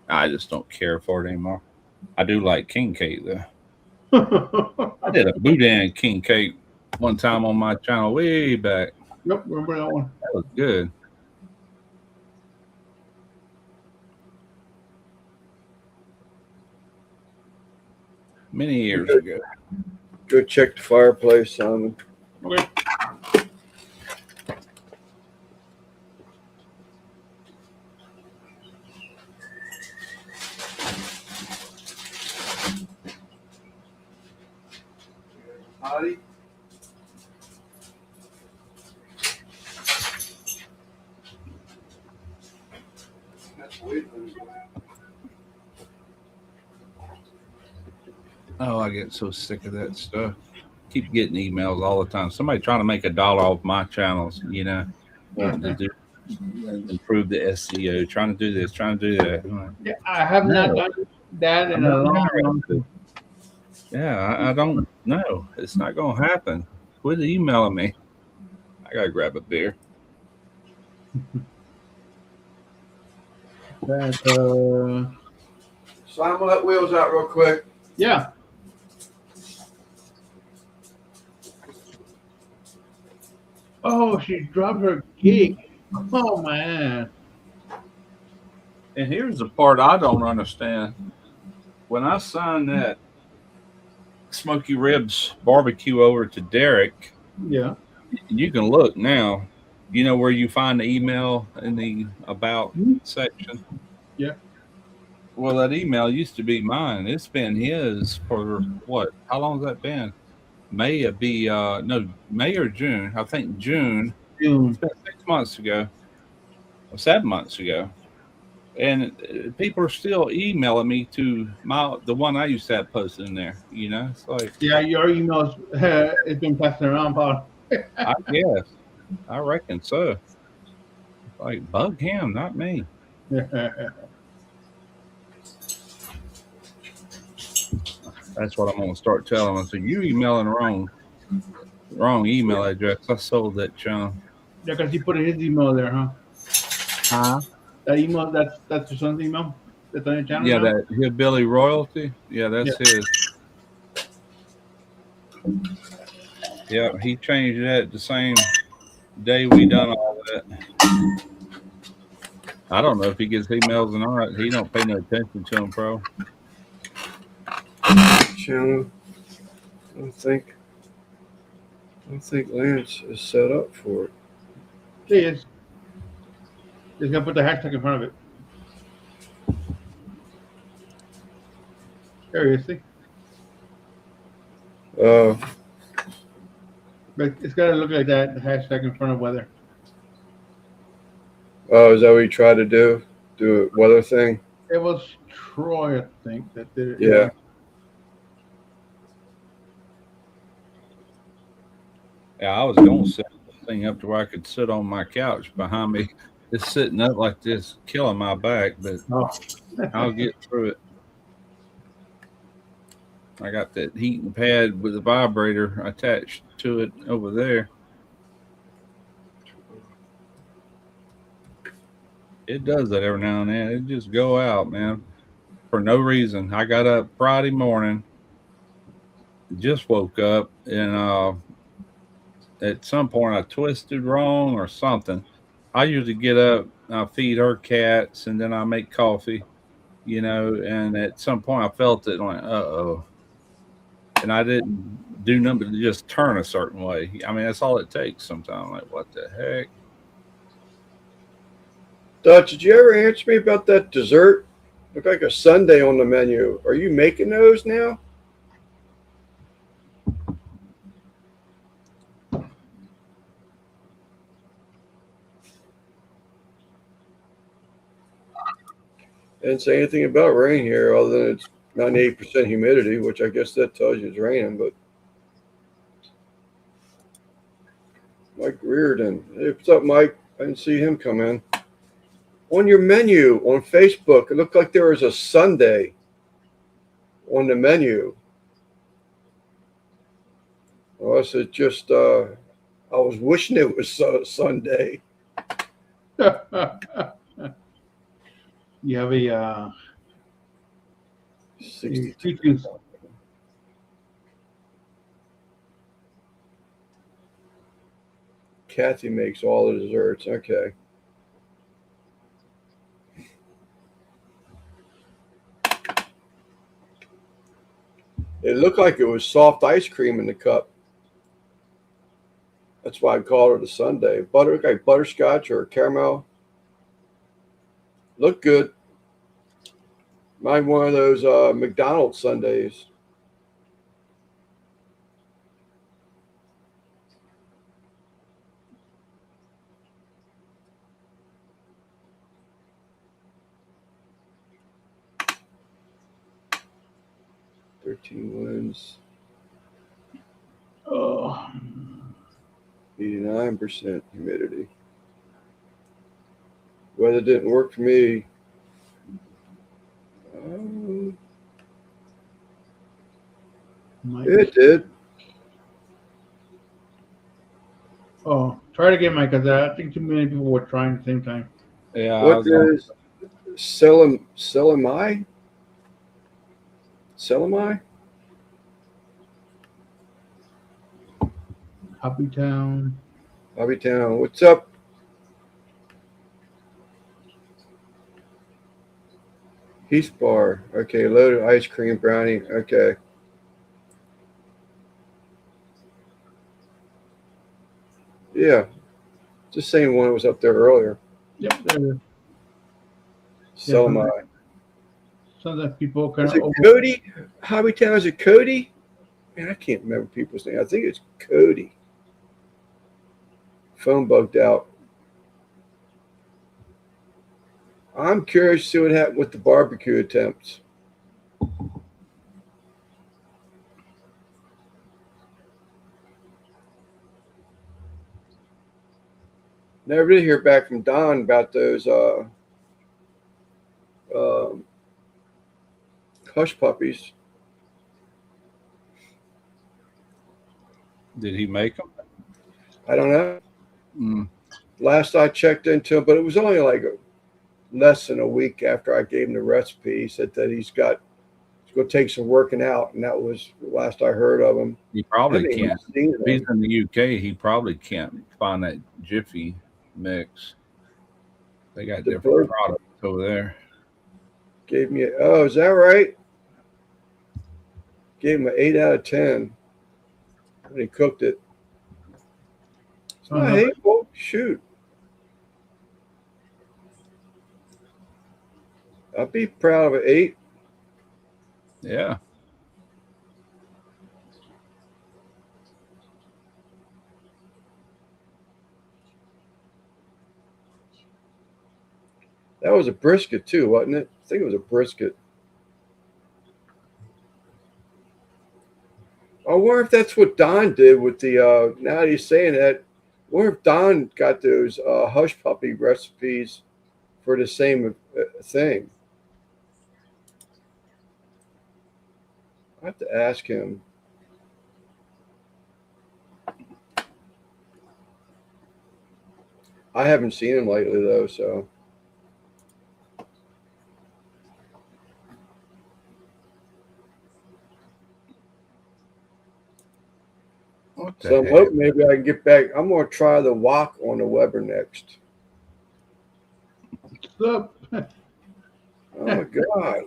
I just don't care for it anymore. I do like king cake, though. I did a boudin king cake one time on my channel way back. Yep, remember that one. That was good. Many years ago. Go check the fireplace, Simon. Okay. Hottie? That's weird. Oh, I get so sick of that stuff. Keep getting emails all the time. Somebody trying to make $1 off my channels, to do, improve the SEO, trying to do this, trying to do that. Yeah, I have not done that in a long time. Yeah, I don't know. It's not going to happen. Quit emailing me. I got to grab a beer. That, Simon, let wheels out real quick. yeah. Oh, she dropped her cake. Oh, man. And here's the part I don't understand. When I signed that Smoky Ribs barbecue over to Derek, Yeah. you can look now. You know where you find the email in the about section? Yeah. Well, that email used to be mine. It's been his for what? How long has that been? May or June. I think June. June. It's been 6 months ago, or 7 months ago. And people are still emailing me to the one I used to have posted in there. It's like, Yeah, your emails it's been passing around, Paul. I guess, I reckon so. Like, bug him, not me. That's what I'm gonna start telling them. So you emailing the wrong email address. I sold that channel. Yeah, because he put in his email there, huh? Huh? That email, that's your son's email? That's on your channel? Yeah, now? that Hillbilly Royalty. Yeah, that's his. Yeah, he changed that the same day we done all that. I don't know if he gets emails or not. He don't pay no attention to them, bro. Channel. I don't think Lance is set up for it. He is. He's gonna put the hashtag in front of it. There he is. See? But it's gotta look like that. The hashtag in front of weather. Oh, is that what you tried to do? Do a weather thing? It was Troy, I think, that did it. Yeah. Yeah, I was going to set the thing up to where I could sit on my couch behind me. It's sitting up like this, killing my back, but Oh. I'll get through it. I got that heating pad with a vibrator attached to it over there. It does that every now and then. It just go out, man, for no reason. I got up Friday morning, just woke up, and at some point I twisted wrong or something. I usually get up, I feed her cats, and then I make coffee, and at some point I felt it like, uh-oh. And I didn't do nothing but just turn a certain way. I mean, that's all it takes sometimes. Like, what the heck? Dutch, did you ever answer me about that dessert? Looked like a sundae on the menu. Are you making those now? Didn't say anything about rain here other than it's 98% humidity, which I guess that tells you it's raining. But Mike Reardon. Hey, what's up, Mike? I didn't see him come in. On your menu on Facebook, it looked like there was a sundae on the menu. Well, it's just, I was wishing it was Sunday. You have a 62. Kathy makes all the desserts. Okay. It looked like it was soft ice cream in the cup. That's why I called it a sundae. Butter, like butterscotch or caramel. Looked good. Mine one of those McDonald's sundaes. Wins. Oh. 89% humidity. Weather didn't work for me. It did. Oh, try it again, Mike, because I think too many people were trying at the same time. Yeah. What is Selamai? Selamai? Hobbytown. Hobbytown. What's up? Heath Bar. Okay, loaded ice cream brownie. Okay. Yeah. Just same one that was up there earlier. Yep, there it is. Selamai. Sometimes people kind Is it Cody? Hobbytown, is it Cody? Man, I can't remember people's name. I think it's Cody. Phone bugged out. I'm curious to see what happened with the barbecue attempts. Never did hear back from Don about those hush puppies. Did he make them? I don't know. Mm. Last I checked into him, but it was only like less than a week after I gave him the recipe. He said that he's going going to take some working out, and that was the last I heard of him. He I probably haven't even can't. seen If he's him. in the UK, he probably can't find that Jiffy mix. They got The different bird products over there. gave me oh, is that right? Gave him an 8 out of 10 when he cooked it. It's Oh, not no. hateful. Shoot. I'd be proud of an 8. Yeah. That was a brisket too, wasn't it? I think it was a brisket. I wonder if that's what Don did with the. Now that he's saying that, I wonder if Don got those hush puppy recipes for the same thing. I have to ask him. I haven't seen him lately though, so. What the So I'm heck? hoping maybe I can get back. I'm going to try the wok on the Weber next. What's up? Oh my God.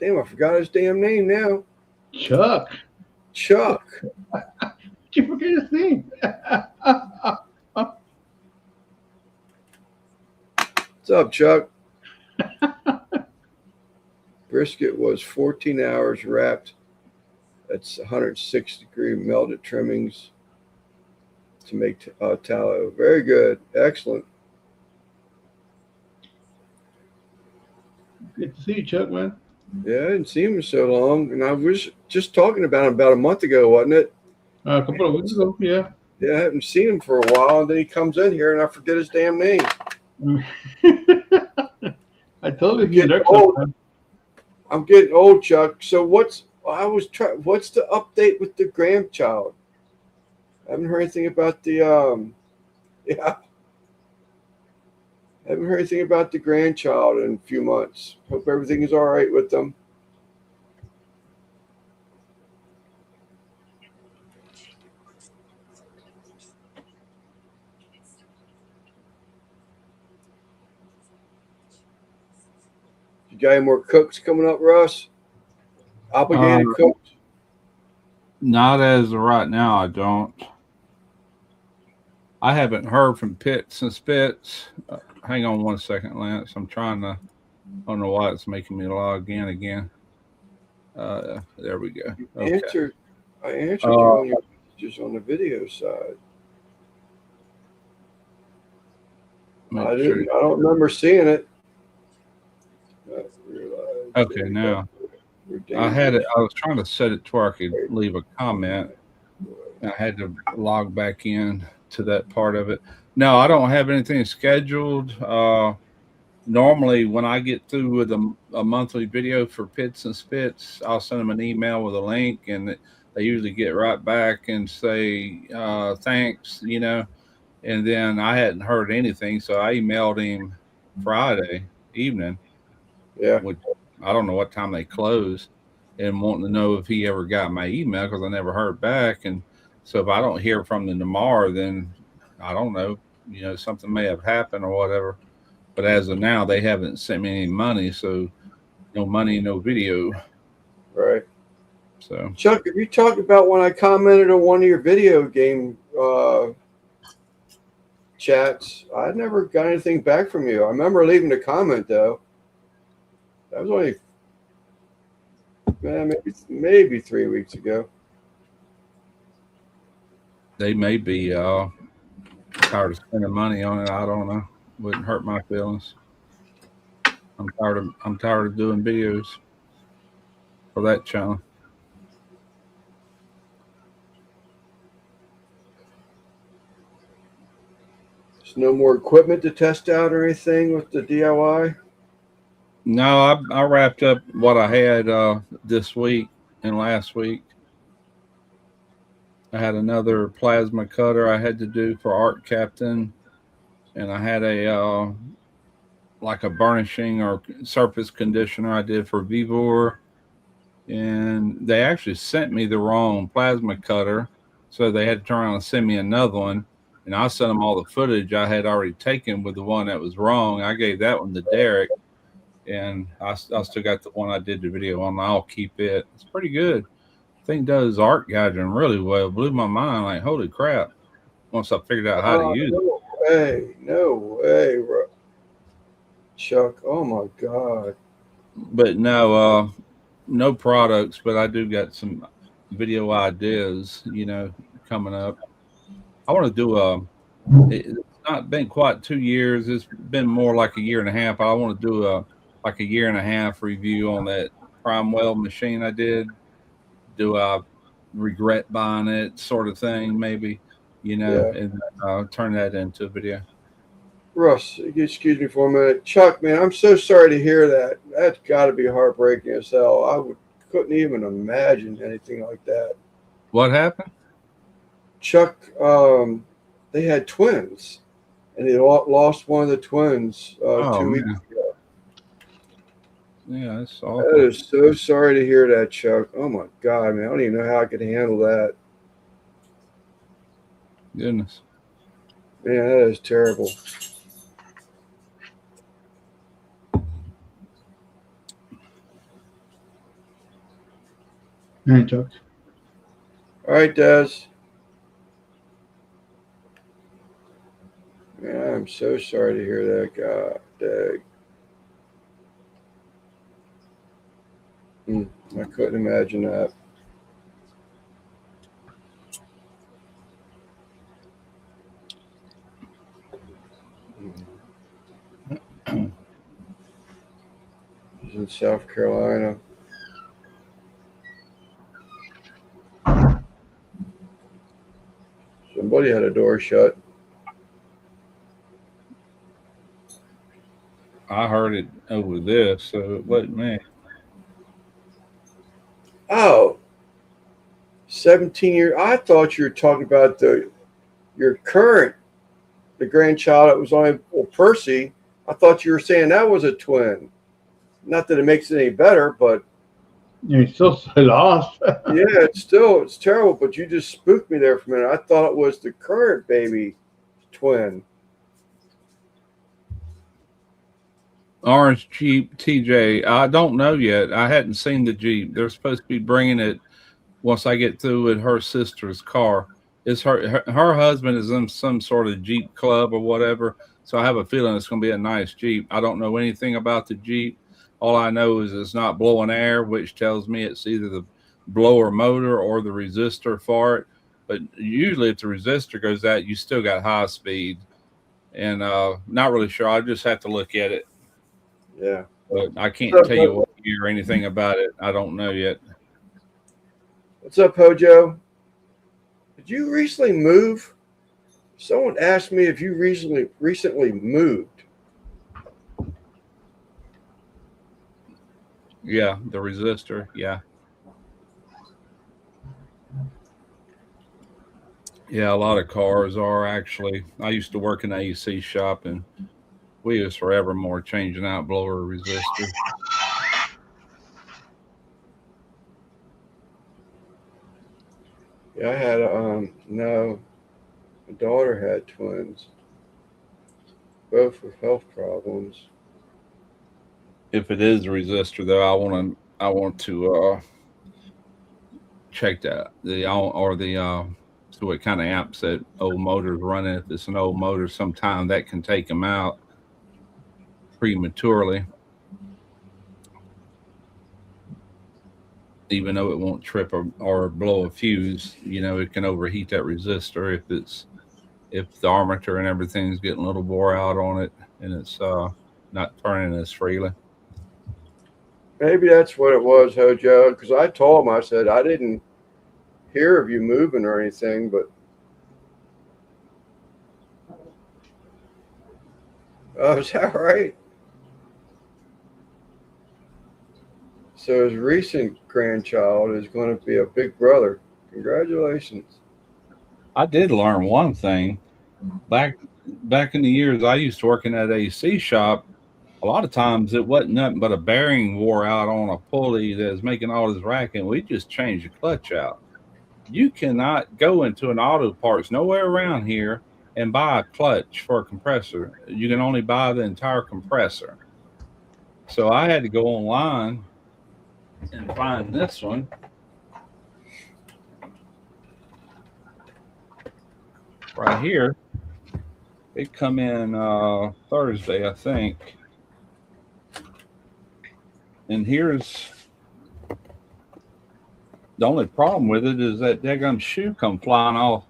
Damn, I forgot his damn name now. Chuck. Chuck. Did you forget his name? What's up, Chuck? Brisket was 14 hours wrapped. That's 106-degree melted trimmings to make tallow. Very good. Excellent. Good to see you, Chuck, man. Yeah, I didn't see him in so long. And I was just talking about him about a month ago, wasn't it? A couple of weeks ago, yeah. Yeah, I haven't seen him for a while. And then he comes in here and I forget his damn name. I told you Get he's there old. sometime. I'm getting old, Chuck. So what's the update with the grandchild? I haven't heard anything about the yeah. Haven't heard anything about the grandchild in a few months. Hope everything is all right with them. You got any more cooks coming up, Russ? Obligated cooks? Not as of right now, I don't. I haven't heard from Pitts and Spits. Hang on one second, Lance. I'm trying to. I don't know why it's making me log in again. There we go. Okay. I answered you on your messages on the video side. I don't remember seeing it. Okay, now I had it. I was trying to set it to where I could leave a comment. I had to log back in to that part of it. No, I don't have anything scheduled. Normally, when I get through with a monthly video for Pits and Spits, I'll send them an email with a link, and they usually get right back and say thanks, And then I hadn't heard anything, so I emailed him Friday evening. Yeah. Which I don't know what time they close, and wanting to know if he ever got my email because I never heard back. And so if I don't hear from them tomorrow, then I don't know, something may have happened or whatever. But as of now, they haven't sent me any money, so no money, no video. Right. So Chuck, if you talk about when I commented on one of your video game chats, I never got anything back from you. I remember leaving a comment though. That was only maybe 3 weeks ago. they may be tired of spending money on it. I don't know. Wouldn't hurt my feelings. I'm tired of doing videos for that channel. There's no more equipment to test out or anything with the DIY? No, I wrapped up what I had this week and last week. I had another plasma cutter I had to do for Art Captain, and I had like a burnishing or surface conditioner I did for Vivor, and they actually sent me the wrong plasma cutter, so they had to turn around and send me another one. And I sent them all the footage I had already taken with the one that was wrong. I gave that one to Derek, and I still got the one I did the video on. I'll keep it. It's pretty good. Thing does art gathering really well. Blew my mind. Like, holy crap! Once I figured out how to use it. No way, Chuck. Oh my God. But no, no products. But I do got some video ideas, coming up. I want to do it's not been quite 2 years. It's been more like a year and a half. I want to do like a year and a half review on that Primewell machine I did. Do I regret buying it, sort of thing, maybe, and turn that into a video. Russ, excuse me for a minute. Chuck, man, I'm so sorry to hear that. That's got to be heartbreaking as hell. Couldn't even imagine anything like that. What happened? Chuck, they had twins, and they lost one of the twins 2 weeks ago. Yeah, that's awful. That is so sorry to hear that, Chuck. Oh my God, man, I don't even know how I could handle that. Goodness. Man, that is terrible. All right, Chuck. All right, Des. Man, I'm so sorry to hear that. God dang. I couldn't imagine that. He's in South Carolina. Somebody had a door shut. I heard it over this, so it wasn't me. Oh, 17 years. I thought you were talking about the grandchild that was on Percy. I thought you were saying that was a twin. Not that it makes it any better, but You're still lost. yeah, it's terrible. But you just spooked me there for a minute. I thought it was the current baby twin. Orange Jeep TJ. I don't know yet. I hadn't seen the Jeep. They're supposed to be bringing it once I get through with her sister's car. Is her husband is in some sort of Jeep club or whatever. So I have a feeling it's going to be a nice Jeep. I don't know anything about the Jeep. All I know is it's not blowing air, which tells me it's either the blower motor or the resistor for it. But usually if the resistor goes out, you still got high speed. And not really sure. I just have to look at it. Yeah. But I can't tell you what year or anything about it. I don't know yet. What's up, Hojo? Did you recently move? Someone asked me if you recently moved. Yeah, the resistor. Yeah. Yeah, a lot of cars are actually. I used to work in the AC shop, and we was forevermore changing out blower resistors. Yeah, I had no, my daughter had twins, both with health problems. If it is a resistor, though, I want to check that see what kind of amps that old motor's running. If it's an old motor, sometime that can take them out prematurely, even though it won't trip or blow a fuse. It can overheat that resistor if the armature and everything's getting a little bore out on it and it's not turning as freely. Maybe that's what it was, Hojo, because I told him, I said, I didn't hear of you moving or anything, but is that right? So his recent grandchild is going to be a big brother. Congratulations. I did learn one thing back in the years I used to work in that AC shop. a lot of times it wasn't nothing but a bearing wore out on a pulley that was making all this racket. We just changed the clutch out. You cannot go into an auto parts nowhere around here and buy a clutch for a compressor. You can only buy the entire compressor. So I had to go online and find this one. Right here. It come in Thursday, I think. And here's the only problem with it is that daggum shoe come flying off.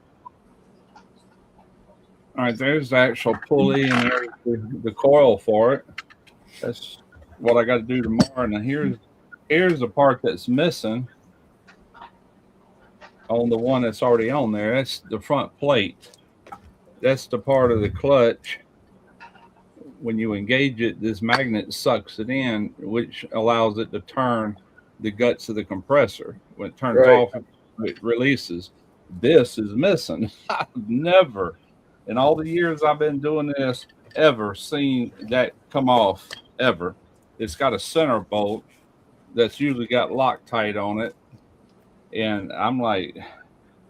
All right, there's the actual pulley and there's the coil for it. That's what I got to do tomorrow. Now here's the part that's missing on the one that's already on there. That's the front plate. That's the part of the clutch. When you engage it, this magnet sucks it in, which allows it to turn the guts of the compressor. When it turns off, it releases. This is missing. I've never, in all the years I've been doing this, ever seen that come off, ever. It's got a center bolt that's usually got Loctite on it. And I'm like,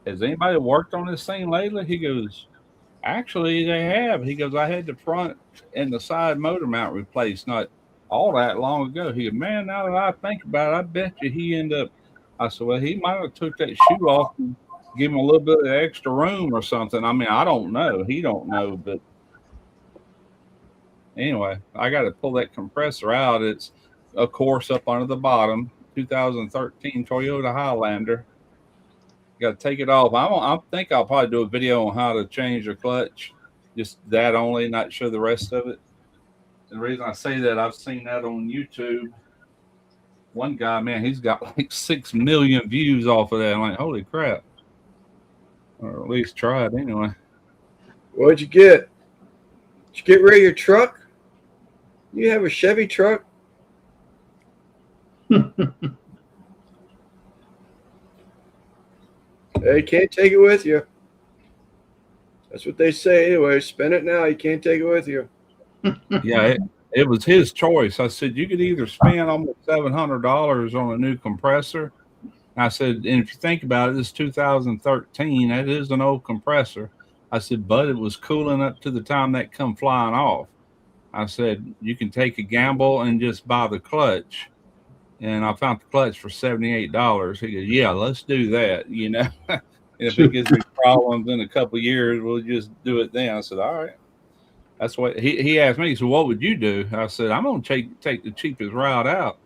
has anybody worked on this thing lately? He goes, actually, they have. He goes, I had the front and the side motor mount replaced not all that long ago. He goes, man, now that I think about it, I bet you he ended up. I said, well, he might have took that shoe off and give him a little bit of extra room or something. I mean, I don't know. He don't know, but anyway, I got to pull that compressor out. It's, of course, up under the bottom, 2013 Toyota Highlander. Got to take it off. I think I'll probably do a video on how to change the clutch, just that only, not show the rest of it. The reason I say that, I've seen that on YouTube. One guy, man, he's got like 6 million views off of that. I'm like, holy crap. Or at least try it anyway. What'd you get? Did you get rid of your truck? You have a Chevy truck? Hey, you can't take it with you. That's what they say anyway. Spend it now. You can't take it with you. Yeah, it was his choice. I said, you could either spend almost $700 on a new compressor. I said, and if you think about it, this is 2013. That is an old compressor. I said, but it was cooling up to the time that come flying off. I said, you can take a gamble and just buy the clutch. And I found the clutch for $78. He goes, yeah, let's do that. You know, if it gives me problems in a couple of years, we'll just do it then. I said, all right. That's what he asked me. So what would you do? I said, I'm going to take the cheapest route out.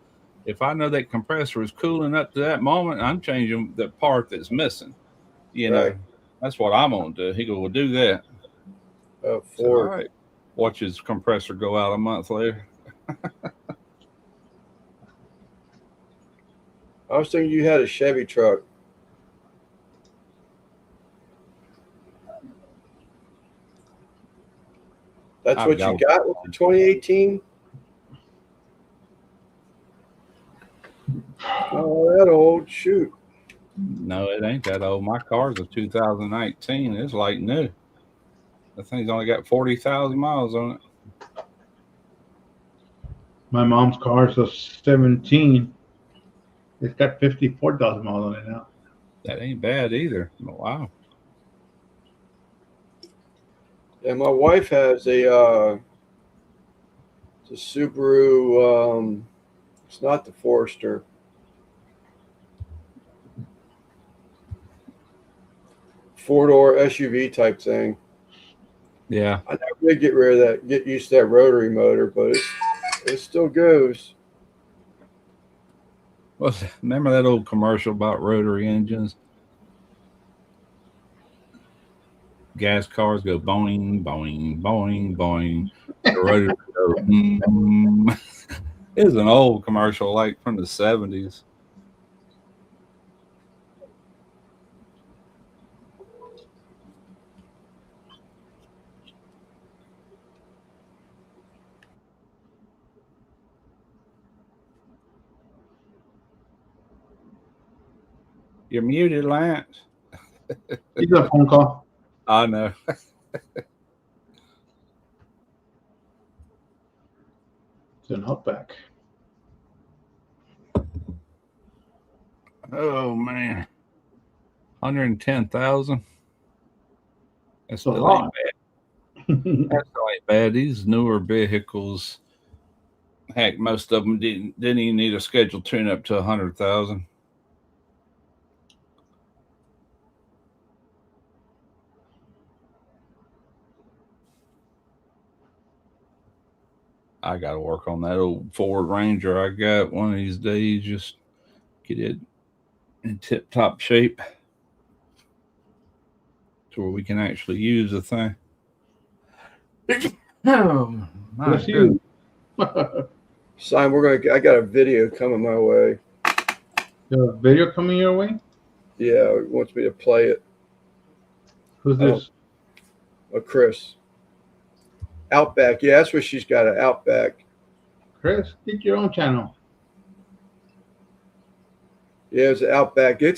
If I know that compressor is cooling up to that moment, I'm changing the part that's missing. You know, that's what I'm going to do. He goes, well, do that. Ford. So, all right. Watch his compressor go out a month later. I was thinking you had a Chevy truck. That's what you got with the 2018? Oh, that old. Shoot. No, it ain't that old. My car's a 2019. It's like new. The thing's only got 40,000 miles on it. My mom's car is a 17. It's got 54,000 miles on it now. That ain't bad either. Wow. And my wife has a Subaru. It's not the Forester. Four-door SUV type thing. Yeah. I never did get rid of that, get used to that rotary motor, but it still goes. Well, remember that old commercial about rotary engines? Gas cars go boing, boing, boing, boing. The rotary go, It was an old commercial, like from the 70s. You're muted, Lance. You got a phone call. I know. It's an Outback. Oh man, 110,000. That's It's a still ain't lot. bad. That still ain't bad. These newer vehicles, heck, most of them didn't even need a scheduled tune up to 100,000. I got to work on that old Ford Ranger I got one of these days. Just get it in tip top shape to where we can actually use the thing. Oh, my Bless goodness. you. Simon, I got a video coming my way. The video coming your way? Yeah, he wants me to play it. Who's this? Chris. Outback. Yeah, that's what she's got, an Outback. Chris, get your own channel. Yeah, it's an Outback. I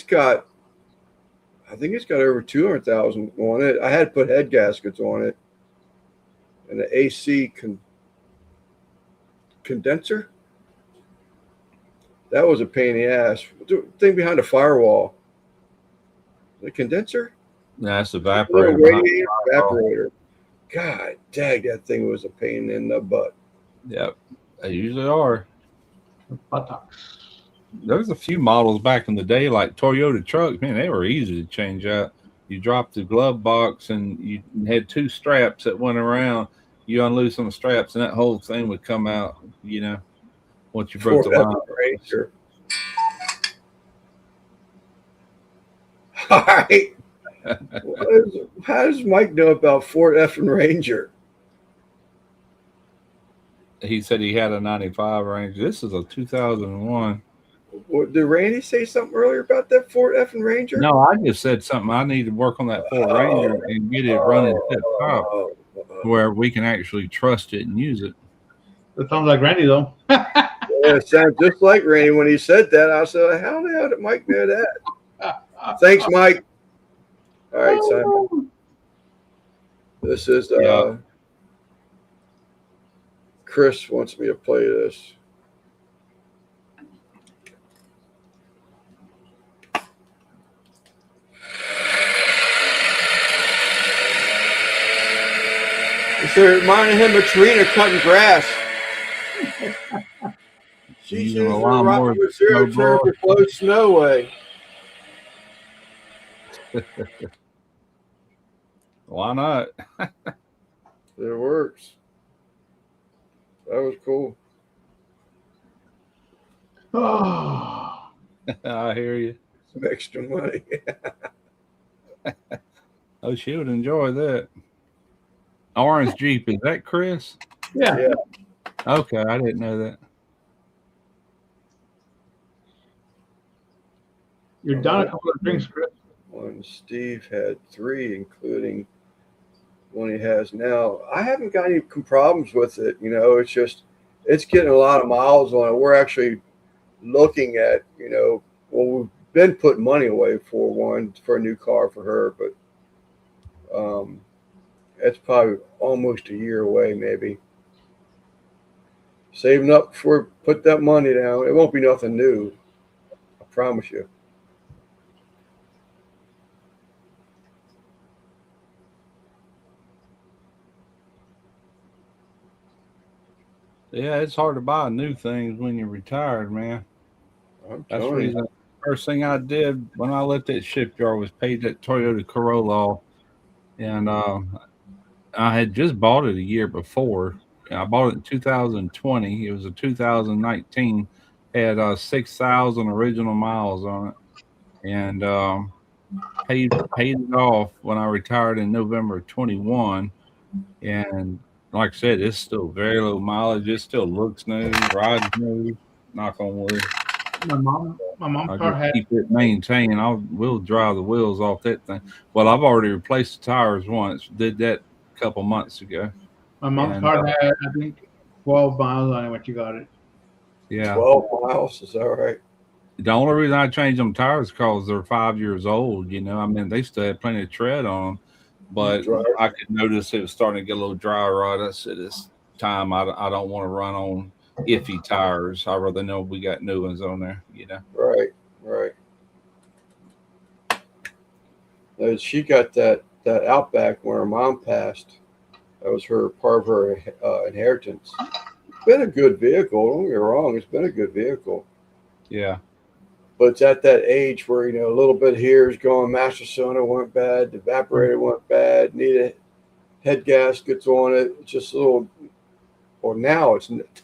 think it's got over 200,000 on it. I had to put head gaskets on it. And the AC condenser. That was a pain in the ass. The thing behind the firewall. The condenser? That's the Little evaporator. radiator evaporator. God dang, that thing was a pain in the butt. Yep, they usually are. Buttocks. There's a few models back in the day, like Toyota trucks. Man, they were easy to change out. You dropped the glove box, and you had two straps that went around. You unloosen the straps, and that whole thing would come out. You know, once you broke the line. Ranger. All right. How does Mike know about Ford effing Ranger? He said he had a 95 Ranger. This is a 2001. Did Randy say something earlier about that Ford effing Ranger? No, I just said something. I need to work on that Ford Ranger and get it running tip top where we can actually trust it and use it. That sounds like Randy, though. Yeah, it sounds just like Randy when he said that. I said, how the hell did Mike know that? Thanks, Mike. All right, Simon. This is Chris wants me to play this. So it reminded him of Trina cutting grass. She's using a lot more with zero turn to flow snow away. Why not? It works. That was cool. Oh, I hear you. Some extra money. Oh, she would enjoy that. Orange Jeep, is that Chris? yeah. Okay, I didn't know that. You're down a couple of drinks, Chris. One Steve had 3, including one he has now. I haven't got any problems with it. You know, it's just it's getting a lot of miles on it. We're actually looking at, we've been putting money away for a new car for her, but it's probably almost a year away, maybe. Saving up before we put that money down. It won't be nothing new. I promise you. Yeah, it's hard to buy new things when you're retired, man. That's the reason. First thing I did when I left that shipyard was paid that Toyota Corolla off. And I had just bought it a year before. I bought it in 2020. It was a 2019. Had 6,000 original miles on it, and paid it off when I retired in November of 21. And like I said, it's still very low mileage. It still looks new, rides new. Knock on wood. My mom car had. Keep it maintained. We'll dry the wheels off that thing. Well, I've already replaced the tires once. Did that a couple months ago. My mom's car had, I think, 12 miles on it when she got it. Yeah, 12 miles is all right. The only reason I changed them tires is because they're 5 years old. You know, I mean, they still had plenty of tread on them, but I could notice it was starting to get a little dry rot. I said, "It's time. I don't want to run on iffy tires. I'd rather know we got new ones on there, you know. Right, right. She got that Outback when her mom passed. That was her part of her inheritance. It's been a good vehicle. Don't get me wrong. It's been a good vehicle. Yeah. But it's at that age where, a little bit here is going, master cylinder went bad, the evaporator went bad, needed head gaskets on it. It's just a little, or now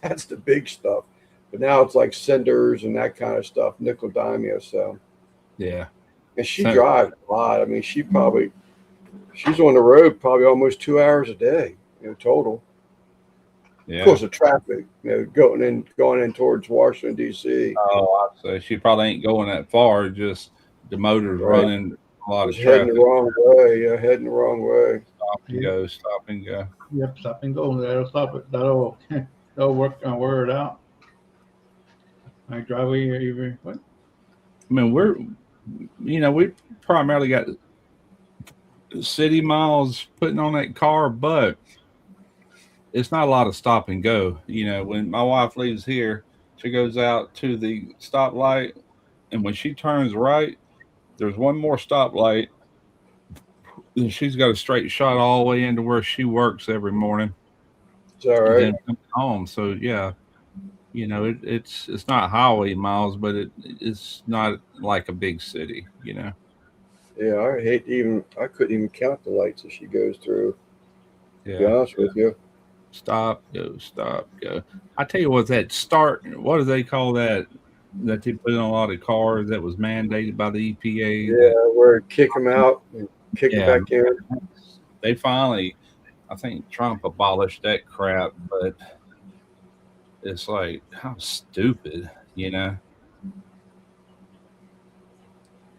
that's the big stuff. But now it's like cinders and that kind of stuff, nickel dimeo. So, Yeah. and she drives a lot. I mean, she's on the road probably almost 2 hours a day, total. Yeah. Of course, the traffic, going in towards Washington D.C. Oh, so she probably ain't going that far. Just the motor's running a lot of Just heading traffic. the wrong way. Yeah, heading the wrong way. Stop and go, stop and go. Yep, stop and go. That'll stop it. That'll work and wear it out. My driveway even what? I mean, we primarily got city miles putting on that car, but it's not a lot of stop and go. When my wife leaves here, she goes out to the stoplight, and when she turns right, there's one more stoplight, and she's got a straight shot all the way into where she works every morning. It's all right. And then comes home. So yeah, it's not highway miles, but it's not like a big city. Yeah, I couldn't even count the lights as she goes through. Yeah. To be honest with you. Stop, go, stop, go. I tell you what, what do they call that they put in a lot of cars that was mandated by the EPA? Yeah, where kick them out and kick them back in. They finally, I think Trump abolished that crap, but it's like, how stupid, A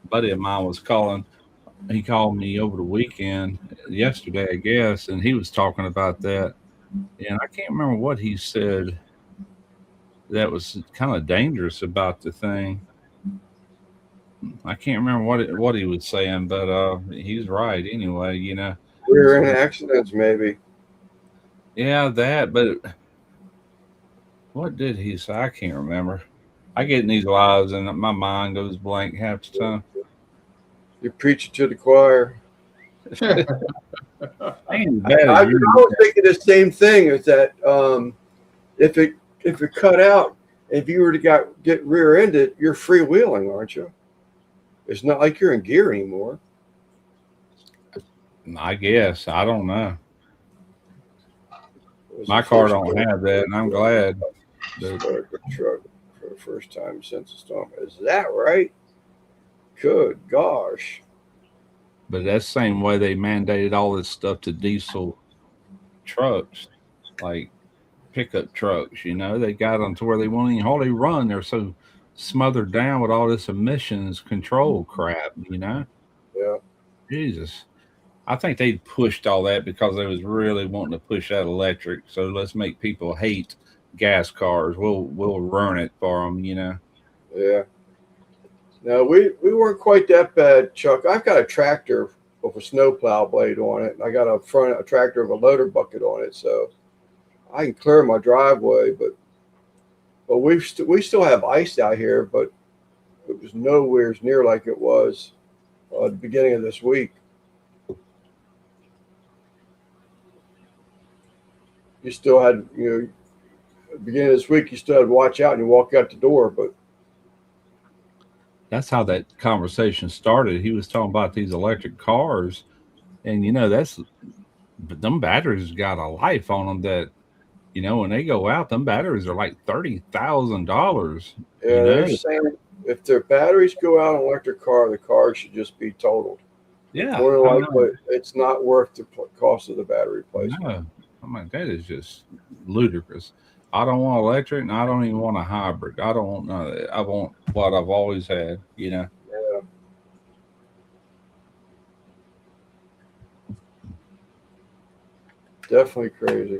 buddy of mine was he called me over the weekend, yesterday, I guess, and he was talking about that. And I can't remember what he said that was kind of dangerous about the thing. I can't remember what he was saying, but he's right anyway, Rear end accidents, maybe. Yeah, that, but what did he say? I can't remember. I get in these lives and my mind goes blank half the time. You preach it to the choir. I was thinking the same thing. Is that if it cut out, if you were to get rear-ended, you're freewheeling, aren't you? It's not like you're in gear anymore. I guess. I don't know. My car don't have that, and I'm glad. Truck for the first time since the storm. Is that right? Good gosh. But that's the same way they mandated all this stuff to diesel trucks, like pickup trucks. They got them to where they won't even hardly run. They're so smothered down with all this emissions control crap. Yeah. Jesus. I think they pushed all that because they was really wanting to push that electric. So let's make people hate gas cars. We'll ruin it for them. Yeah. No, we weren't quite that bad, Chuck. I've got a tractor with a snowplow blade on it, and I got a tractor with a loader bucket on it, so I can clear my driveway. But we still have ice out here, but it was nowhere near like it was at the beginning of this week. You still had, at the beginning of this week, you still had to watch out and you walk out the door, but. That's how that conversation started. He was talking about these electric cars, and but them batteries got a life on them that, when they go out, them batteries are like $30,000. Yeah, they're saying if their batteries go out on an electric car, the car should just be totaled. Yeah, it's not worth the cost of the battery replacement. No. I mean, that is just ludicrous. I don't want electric, and I don't even want a hybrid. I don't want none of that. I want what I've always had, Yeah. Definitely crazy.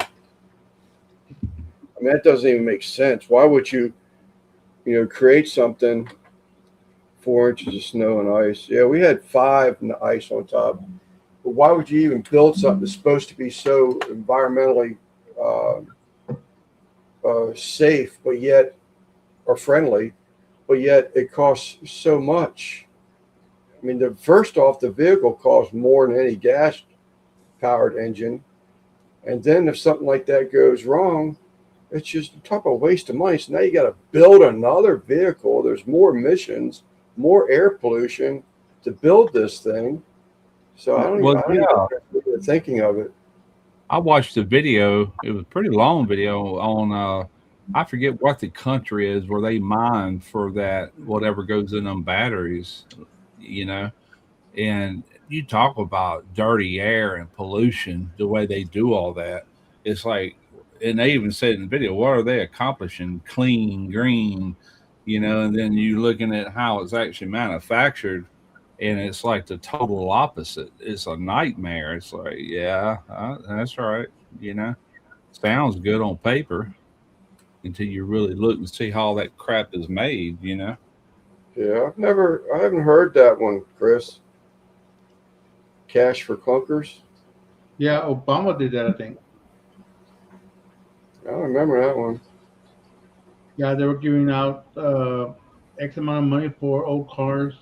I mean, that doesn't even make sense. Why would you, create something 4 inches of snow and ice? Yeah, we had 5 and the ice on top. But why would you even build something that's supposed to be so environmentally safe, but yet or friendly, but yet it costs so much. I mean, first off, the vehicle costs more than any gas-powered engine, and then if something like that goes wrong, it's just talk about waste of money. So now you got to build another vehicle. There's more emissions, more air pollution to build this thing. So I don't even know what you're thinking of it. I watched a video. It was a pretty long video on I forget what the country is where they mine for that whatever goes in them batteries, you know. And you talk about dirty air and pollution, the way they do all that. It's like, and they even said in the video, what are they accomplishing? Clean, green, you know, and then you looking at how it's actually manufactured, and it's like the total opposite. It's a nightmare. It's like, yeah, that's right. You know, sounds good on paper until you really look and see how all that crap is made, you know. Yeah, I haven't heard that one, Chris. Cash for clunkers. Yeah, Obama did that, I think. I don't remember that one. Yeah, they were giving out X amount of money for old cars.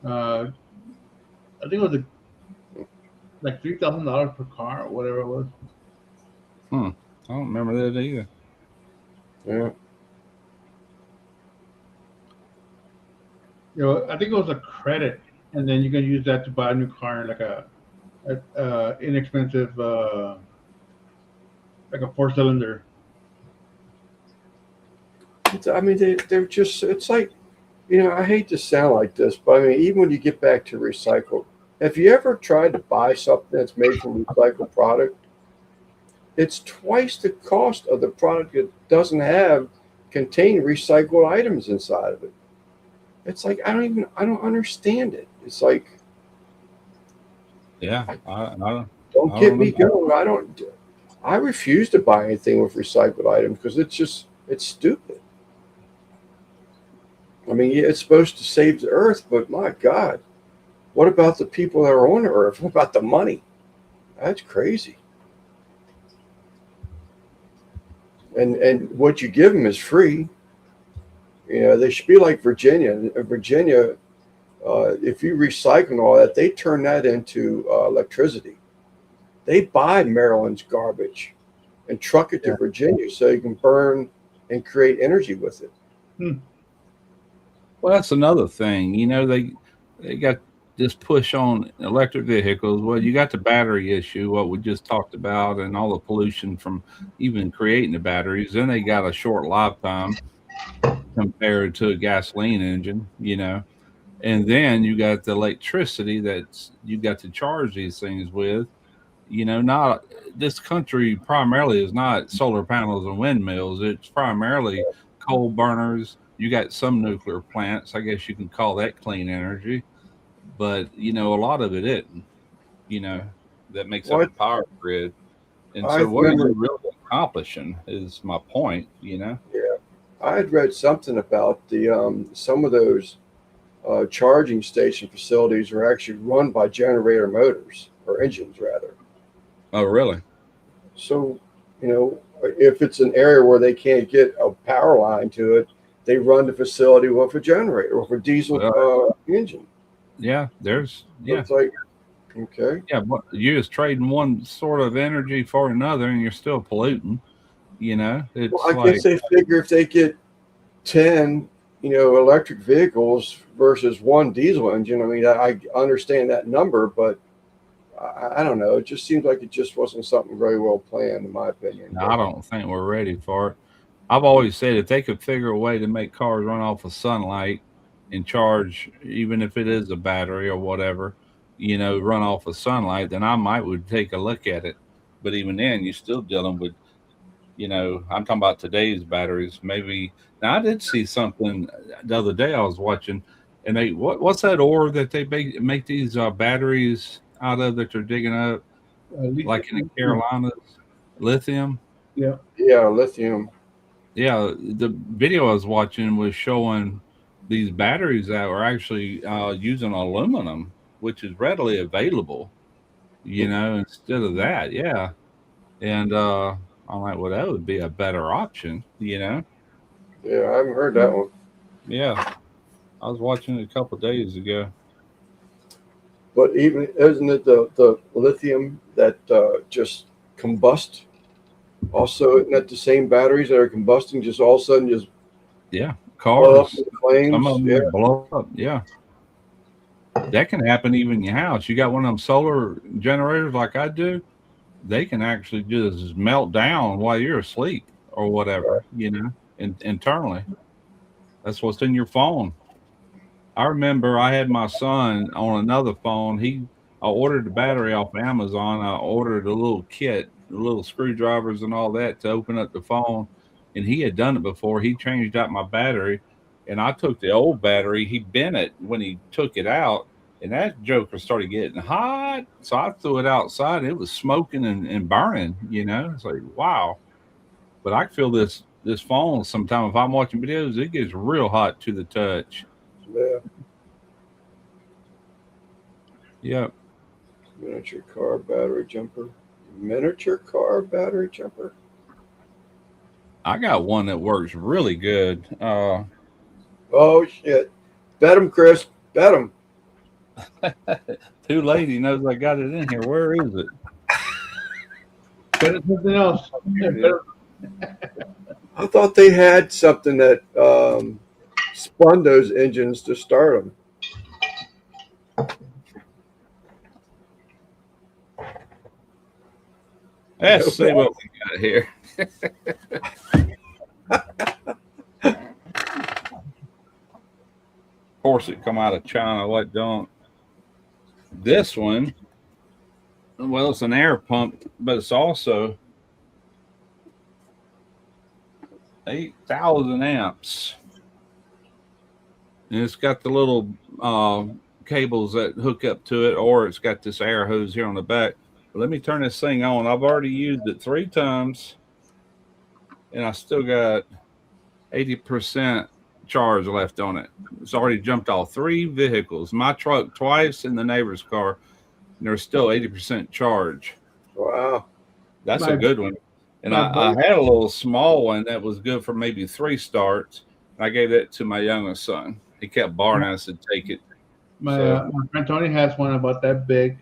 I think it was like $3,000 per car or whatever it was. I don't remember that either. Yeah. You know, I think it was a credit, and then you can use that to buy a new car, like a inexpensive, like a 4-cylinder. I mean, they're just, it's like, you know, I hate to sound like this, but I mean, even when you get back to recycled, have you ever tried to buy something that's made from recycled product? It's twice the cost of the product that doesn't contain recycled items inside of it. It's like, I don't understand it. It's like, yeah, don't get me going. I refuse to buy anything with recycled items because it's stupid. I mean, yeah, it's supposed to save the earth, but my God, what about the people that are on the earth? What about the money? That's crazy. And what you give them is free. You know, they should be like Virginia. Virginia, if you recycle all that, they turn that into electricity. They buy Maryland's garbage and truck it to Virginia so you can burn and create energy with it. Well, that's another thing. You know, they got this push on electric vehicles. Well, you got the battery issue, what we just talked about, and all the pollution from even creating the batteries. Then they got a short lifetime compared to a gasoline engine, you know. And then you got the electricity that you got to charge these things with. You know, not this country primarily is not solar panels and windmills. It's primarily coal burners. You got some nuclear plants. I guess you can call that clean energy. But, you know, a lot of it isn't, you know, that makes up the power grid. And so what are you really accomplishing is my point, you know? Yeah. I had read something about the some of those charging station facilities are actually run by generator motors or engines, rather. Oh, really? So, you know, if it's an area where they can't get a power line to it, they run the facility with a generator or a diesel engine. Yeah, So it's like, okay. Yeah, but you're just trading one sort of energy for another, and you're still polluting. You know, it's well, I guess they figure if they get 10, you know, electric vehicles versus one diesel engine. I mean, I understand that number, but I don't know. It just seems like it just wasn't something very well planned, in my opinion. No, I don't think we're ready for it. I've always said if they could figure a way to make cars run off of sunlight and charge, even if it is a battery or whatever, you know, run off of sunlight, then I would take a look at it. But even then, you're still dealing with, you know, I'm talking about today's batteries. Maybe now I did see something the other day I was watching, and what's that ore that they make these batteries out of that they're digging up, like in the Carolinas, lithium. Yeah, lithium. Yeah, the video I was watching was showing these batteries that were actually using aluminum, which is readily available, you know, instead of that. Yeah. And I'm like, well, that would be a better option, you know? Yeah, I haven't heard that one. Yeah. I was watching it a couple days ago. But even isn't it the lithium that just combust? Also, isn't that the same batteries that are combusting just all of a sudden just Yeah. blow up Cars, in some of flames? them Yeah, just blow up. Yeah. That can happen even in your house. You got one of them solar generators like I do, they can actually just melt down while you're asleep or whatever, you know, internally. That's what's in your phone. I remember I had my son on another phone. I ordered the battery off Amazon. I ordered a little kit, the little screwdrivers and all that to open up the phone. And he had done it before. He changed out my battery, and I took the old battery. He bent it when he took it out, and that joker started getting hot. So I threw it outside. It was smoking and burning. You know, it's like wow. But I feel this phone sometimes if I'm watching videos, it gets real hot to the touch. yeah. Yep. Miniature car battery jumper. Miniature car battery jumper. I got one that works really good. Oh shit! Bet him, Chris. Bet him. Two lady knows I got it in here. Where is it? Better something else. I thought they had something that spun those engines to start them. Let's see what we got here. Of course, it come out of China. What don't? This one, well, it's an air pump, but it's also 8,000 amps. And it's got the little cables that hook up to it, or it's got this air hose here on the back. But let me turn this thing on. I've already used it 3 times, and I still got 80% charge left on it. It's already jumped off 3 vehicles, my truck twice and the neighbor's car, and there's still 80% charge. Wow. That's a good one. And I had a little small one that was good for maybe 3 starts. I gave that to my youngest son. He kept borrowing it. I said, take it. My friend Tony has one about that big.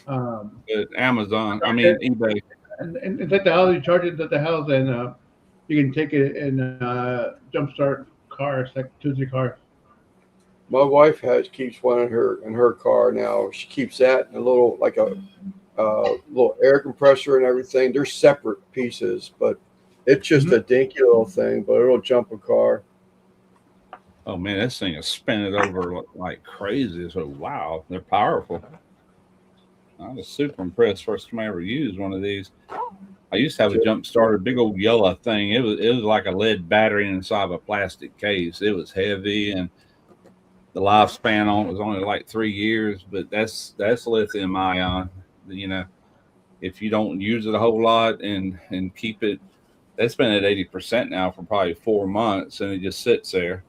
At Amazon, I mean eBay. And it's at the house. You charge it at the house, and you can take it and jumpstart cars, like 2-3 cars. My wife keeps one in her car now. She keeps that in a little like a little air compressor and everything. They're separate pieces, but it's just a dinky little thing. But it'll jump a car. Oh man, this thing is spinning over like crazy. So wow, they're powerful. I was super impressed first time I ever used one of these. I used to have a jump starter, big old yellow thing. It was like a lead battery inside of a plastic case. It was heavy, and the lifespan on it was only like 3 years. But that's lithium ion. You know, if you don't use it a whole lot and keep it, that's been at 80% now for probably 4 months, and it just sits there.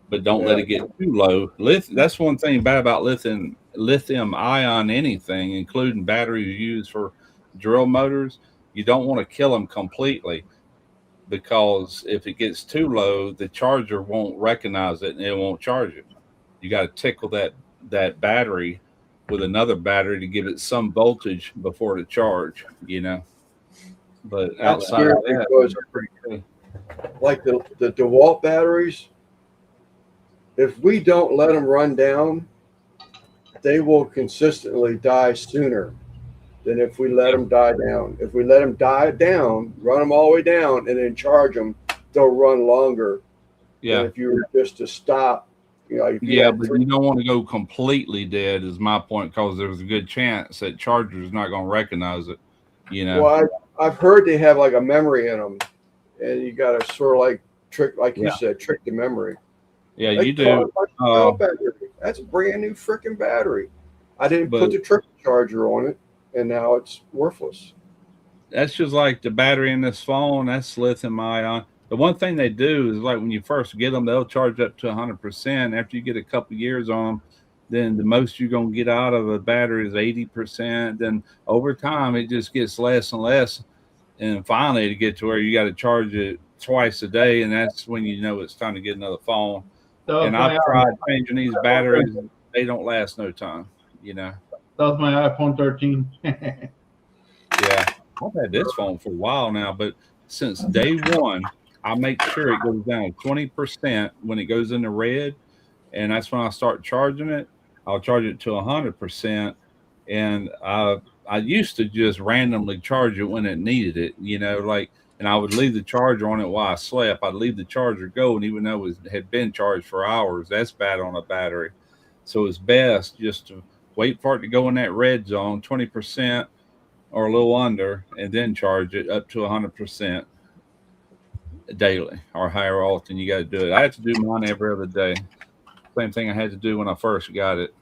But don't let it get too low. That's one thing bad about lithium ion anything, including batteries used for drill motors. You don't want to kill them completely, because if it gets too low, the charger won't recognize it and it won't charge it. You got to tickle that battery with another battery to give it some voltage before the charge, you know. But outside of that, because pretty good. Like the DeWalt batteries, if we don't let them run down, they will consistently die sooner than if we let them die down. If we let them die down, run them all the way down, and then charge them, they'll run longer. Yeah. Than if you were just to stop, you know. But you don't want to go completely dead, is my point, because there's a good chance that charger is not going to recognize it. You know. Well, I've heard they have like a memory in them, and you got to sort of like trick, like you said, trick the memory. Yeah, you do. That's a brand new freaking battery. I didn't put the trickle charger on it, and now it's worthless. That's just like the battery in this phone. That's lithium ion. The one thing they do is, like, when you first get them, they'll charge up to 100%. After you get a couple years on them, then the most you're going to get out of a battery is 80%. Then over time, it just gets less and less. and finally to get to where you got to charge it twice a day, and that's when you know it's time to get another phone. That was And my I've tried changing these batteries; they don't last no time. that was my iPhone 13. Yeah, I've had this phone for a while now, but since day one, I make sure it goes down 20% when it goes into red, and that's when I start charging it. I'll charge it to 100%, and I used to just randomly charge it when it needed it, and I would leave the charger on it while I slept. I'd leave the charger go, and even though it had been charged for hours, that's bad on a battery. So it's best just to wait for it to go in that red zone, 20% or a little under, and then charge it up to 100% daily or however often you got to do it. I have to do mine every other day. Same thing I had to do when I first got it.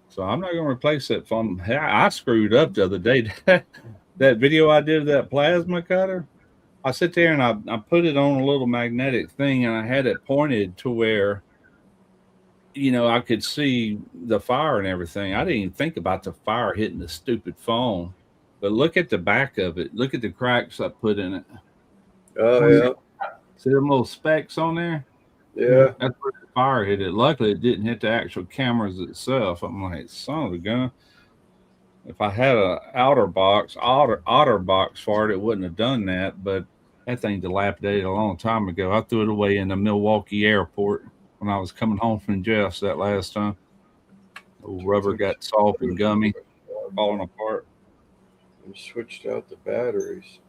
So I'm not going to replace that phone. I screwed up the other day. That video I did of that plasma cutter, I sit there and I put it on a little magnetic thing, and I had it pointed to where, I could see the fire and everything. I didn't even think about the fire hitting the stupid phone. But look at the back of it. Look at the cracks I put in it. Oh, yeah. See them little specks on there? Yeah. That's where the fire hit it. Luckily, it didn't hit the actual cameras itself. I'm like, son of a gun. If I had a otter box for it, it wouldn't have done that. But that thing dilapidated a long time ago. I threw it away in the Milwaukee airport when I was coming home from Jeff's that last time. The rubber got soft and gummy, falling apart. And switched out the batteries.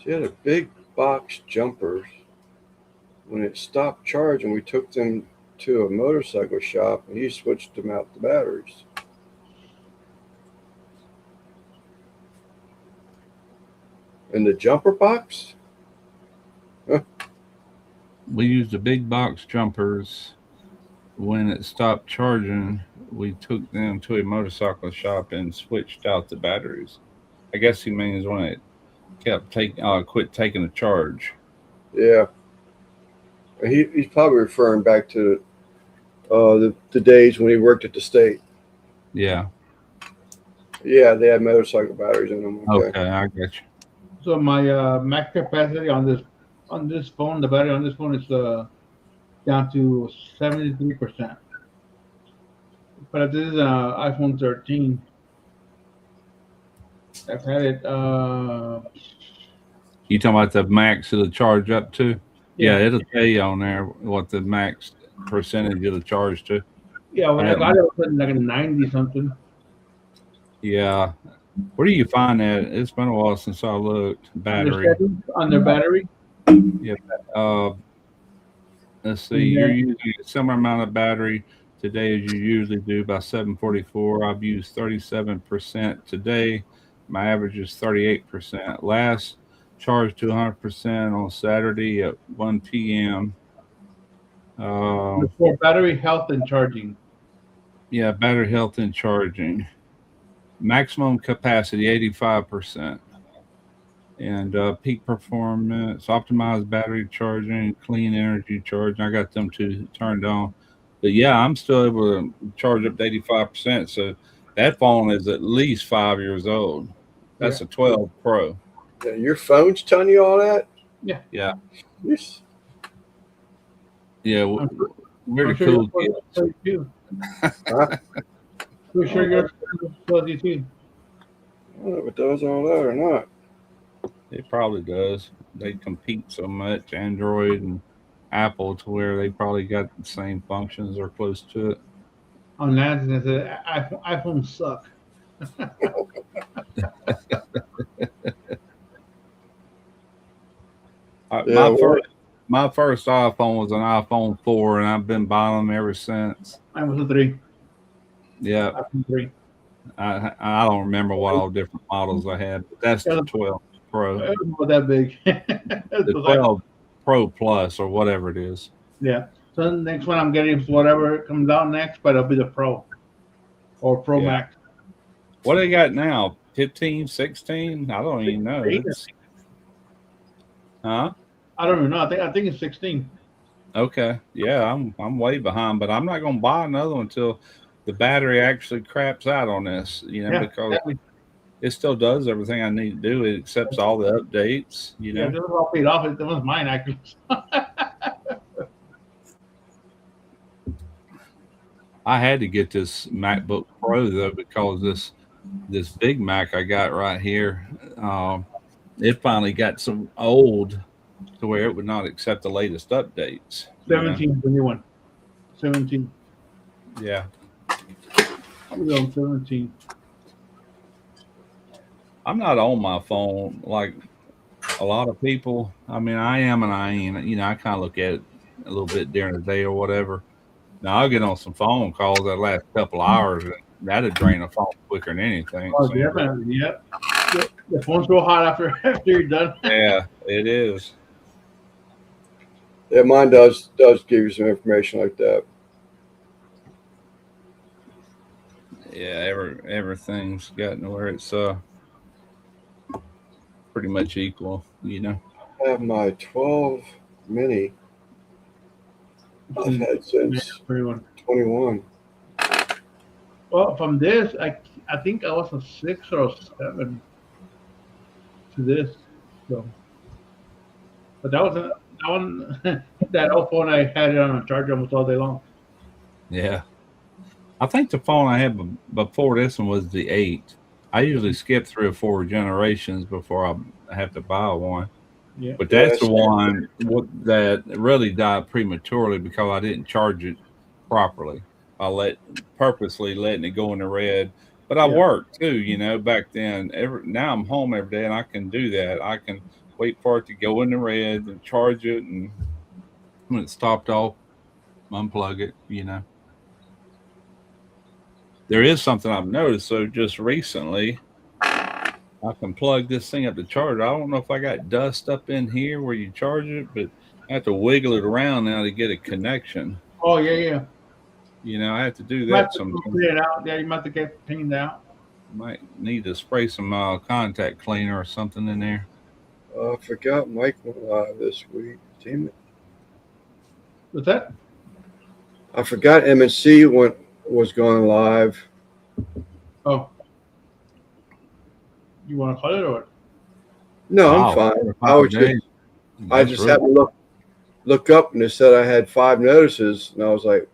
She had a big box jumpers. When it stopped charging, we took them to a motorcycle shop, and he switched them out the batteries. And the jumper box? Huh. We used the big box jumpers. When it stopped charging, we took them to a motorcycle shop and switched out the batteries. I guess he means when it quit taking a charge. Yeah. He's probably referring back to the days when he worked at the state. Yeah. Yeah, they had motorcycle batteries in them. Okay, I got you. So my max capacity on this phone, the battery on this phone is down to 73%. But this is an iPhone 13. I've had it. You talking about the max it'll charge up to? Yeah. Yeah, it'll tell you on there what the max percentage it'll charge to. Yeah, when I got it, it was like a 90 something. Yeah. Where do you find that? It's been a while since I looked. Battery. On their battery? Yeah. Let's see. You're using a similar amount of battery today as you usually do by 7:44. I've used 37% today. My average is 38%. Last charge to 100% on Saturday at 1 p.m. For battery health and charging. Yeah, battery health and charging. Maximum capacity 85%. And peak performance, optimized battery charging, clean energy charging. I got them two turned on. But yeah, I'm still able to charge up to 85%. So that phone is at least 5 years old. That's a 12 Pro. Yeah, your phone's telling you all that? Yeah. Yeah. Yes. Yeah, we're the cool kids. Huh? We're sure yours tells you too. I don't know if it does all that or not. It probably does. They compete so much, Android and Apple, to where they probably got the same functions or close to it. On that, they said iPhones suck. My first iPhone was an iPhone 4, and I've been buying them ever since. Mine was a 3. Yeah, iPhone 3. I don't remember what all different models I had, but that's the 12 Pro. It wasn't that big. The 12 Pro Plus or whatever it is. Yeah. So the next one I'm getting is whatever comes out next, but it'll be the Pro or Pro Max. What do they got now? 15, 16? I don't even know. Huh? I don't even know. I think it's 16. Okay. Yeah, I'm way behind, but I'm not going to buy another one until the battery actually craps out on this, Yeah, because exactly. it still does everything I need to do. It accepts all the updates, Yeah, this was all paid off. It was mine actually. I had to get this MacBook Pro though because this big Mac I got right here, it finally got some old to where it would not accept the latest updates. 17, the new one. 17. Yeah. We're on 17. I'm not on my phone like a lot of people. I mean, I am and I ain't. I kind of look at it a little bit during the day or whatever. Now I'll get on some phone calls that last couple hours, and that'd drain a phone quicker than anything. Oh, So, definitely. Yep. The phone's so hot after you're done. yeah, it is. Yeah, mine does give you some information like that. Yeah, everything's gotten to where it's pretty much equal. I have my 12 mini. I've had since 21. Well, from this, I think I was a 6 or a 7 to this. So, but that one that old phone I had it on a charger almost all day long. Yeah. I think the phone I had before this one was the 8. I usually skip 3 or 4 generations before I have to buy one. Yeah. But that's the one that really died prematurely because I didn't charge it properly. I purposely letting it go in the red. But I worked too, back then. Now I'm home every day and I can do that. I can wait for it to go in the red and charge it, and when it's topped off, unplug it. There is something I've noticed. So just recently, I can plug this thing up to charge. I don't know if I got dust up in here where you charge it, but I have to wiggle it around now to get a connection. Oh, yeah. I have to do that sometimes. Clean it out. Yeah, you might have to get cleaned out. Might need to spray some contact cleaner or something in there. I forgot Mike went live this week. Damn it. What's that? I forgot M&C was going live. Oh. You want to call it or what? No, I'm fine. I just really... happened to look up and it said I had 5 notices, and I was like,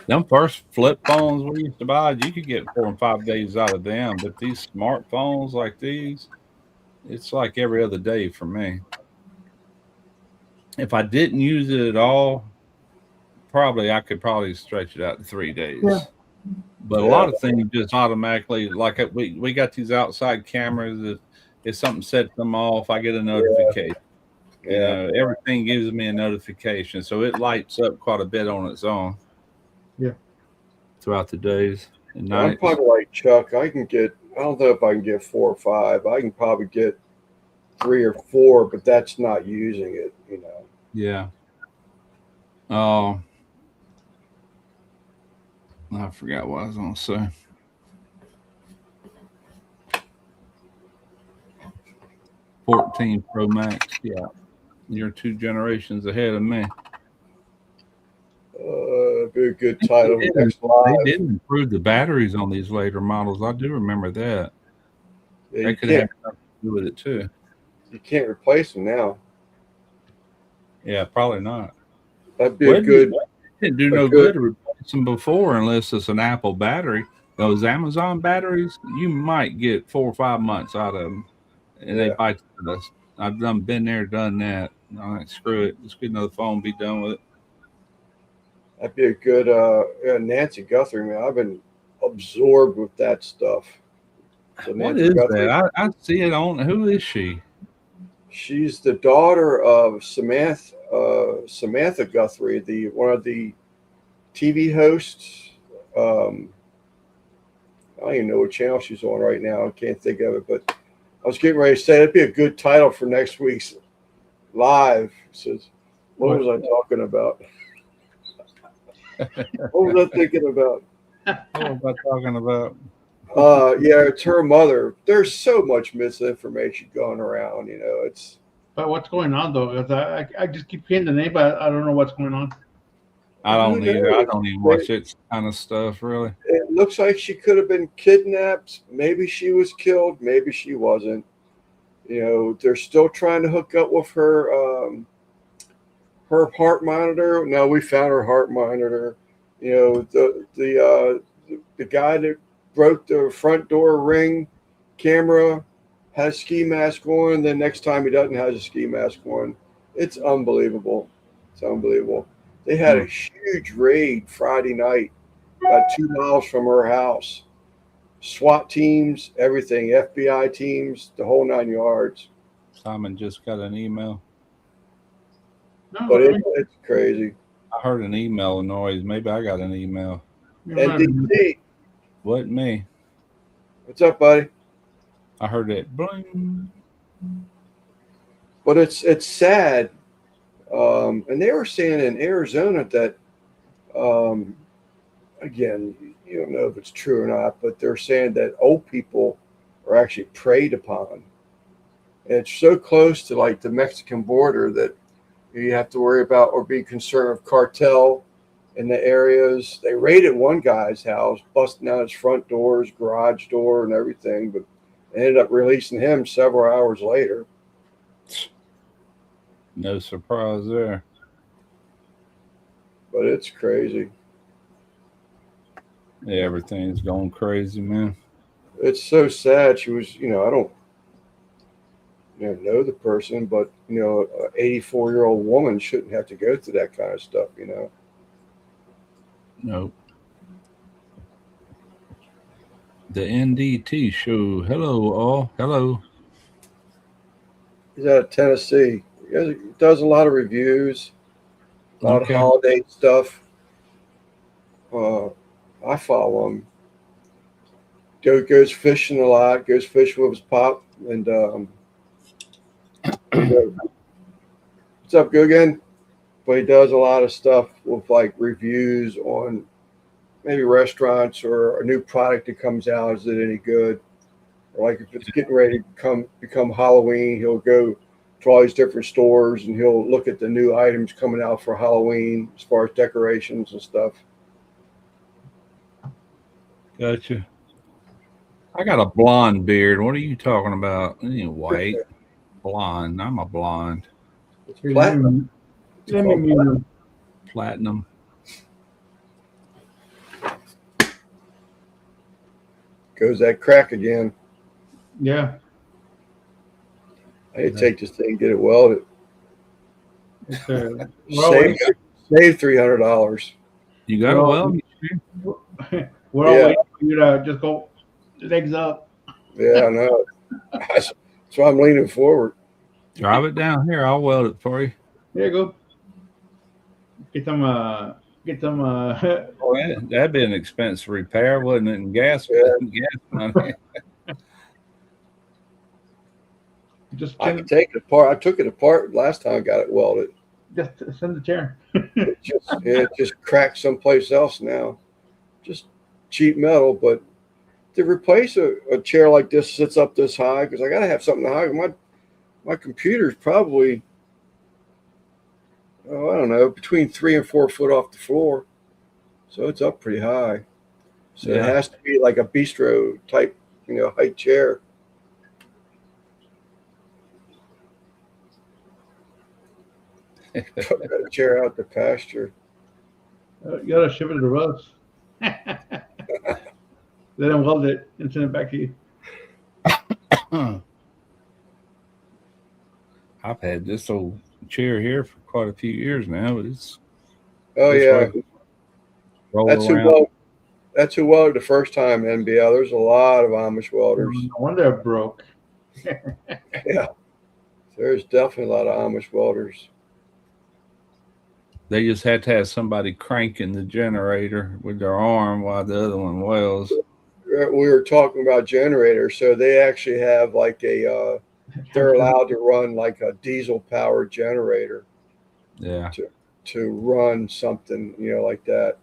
them first flip phones we used to buy, you could get 4 and 5 days out of them. But these smartphones like these, it's like every other day for me. If I didn't use it at all, I could stretch it out to 3 days. Yeah. But a lot of things just automatically, like we got these outside cameras. If something sets them off, I get a notification. Yeah. Everything gives me a notification, so it lights up quite a bit on its own. Yeah. Throughout the days and nights. I'm probably like Chuck. I don't know if I can get 4 or 5. I can probably get 3 or 4, but that's not using it. Yeah. I forgot what I was going to say. 14 Pro Max. Yeah. You're 2 generations ahead of me. Be a good title. They did improve the batteries on these later models. I do remember that. Yeah, that could have something to do with it too. You can't replace them now. Yeah, probably not. That'd be a good. Didn't do no good to replace them before unless it's an Apple battery. Those Amazon batteries, you might get 4 or 5 months out of them, and they bite the dust. I've been there, done that. I'm like, screw it. Let's get another phone, be done with it. That'd be a good Nancy Guthrie, man. I've been absorbed with that stuff. So what is that? I see it on. Who is she? She's the daughter of Samantha Guthrie, one of the TV hosts. I don't even know what channel she's on right now. I can't think of it, but I was getting ready to say it'd be a good title for next week's live. It says, what was I talking about? What was I thinking about? What was I talking about? Yeah, it's her mother. There's so much misinformation going around, It's. But what's going on though? Because I just keep hearing the name, but I don't know what's going on. I don't Who either. I knows? don't even watch it kind of stuff, really. It looks like she could have been kidnapped. Maybe she was killed. Maybe she wasn't. You know, they're still trying to hook up with her heart monitor. No, we found her heart monitor. You know, the guy that broke the front door ring camera has ski mask on. Then next time he doesn't have a ski mask on. It's unbelievable. It's unbelievable. They had a huge raid Friday night, about 2 miles from her house. SWAT teams, everything, FBI teams, the whole 9 yards. Simon just got an email. No, But it's crazy. I heard an email noise. Maybe I got an email. NDT, Wasn't me. what's up, buddy? I heard it. Bling. But it's sad. And they were saying in Arizona that, again, you don't know if it's true or not, but they're saying that old people are actually preyed upon. And it's so close to like the Mexican border that you have to worry about or be concerned of cartel in the areas. They raided one guy's house, busting out his front door, his garage door, and everything, but they ended up releasing him several hours later. No surprise there. But it's crazy. Yeah, everything's going crazy, man. It's so sad. She was, I don't know the person, but an 84-year-old woman shouldn't have to go through that kind of stuff. Nope. The NDT show. Hello, all. Hello. He's out of Tennessee. He does a lot of reviews, a lot of holiday stuff. I follow him. Goes fishing a lot. Goes fishing with his pop. And what's up, Guggen? But he does a lot of stuff with like reviews on maybe restaurants or a new product that comes out. Is it any good? Or like if it's getting ready to become Halloween, he'll go to all these different stores and he'll look at the new items coming out for Halloween as far as decorations and stuff. Gotcha. I got a blonde beard. What are you talking about? You ain't white. Blonde. I'm a blonde. It's platinum. Platinum. Goes that crack again. Yeah. I need to take this thing and get it welded. Save $300. You got it welded? We're all waiting for you to just go legs up. Yeah, I know. That's why I'm leaning forward. Drive it down here. I'll weld it for you. There you go. Get some. Oh, that'd be an expensive repair, wouldn't it? And gas money. I can take it apart. I took it apart last time I got it welded. Just send the chair. it just cracked someplace else now. Just cheap metal, but to replace a chair like this sits up this high because I got to have something to hide. My computer's probably, I don't know, between 3 and 4 foot off the floor, so it's up pretty high. So it has to be like a bistro type, height chair. Put that chair out to pasture. You gotta ship it to Russ. Let him weld it and send it back to you. I've had this old chair here for quite a few years now, but it's that's who welded the first time, NBL. There's a lot of Amish welders. No wonder it broke. Yeah, there's definitely a lot of Amish welders. They just had to have somebody cranking the generator with their arm while the other one welds. We were talking about generators, so they actually have like they're allowed to run like a diesel powered generator. Yeah. To run something, like that.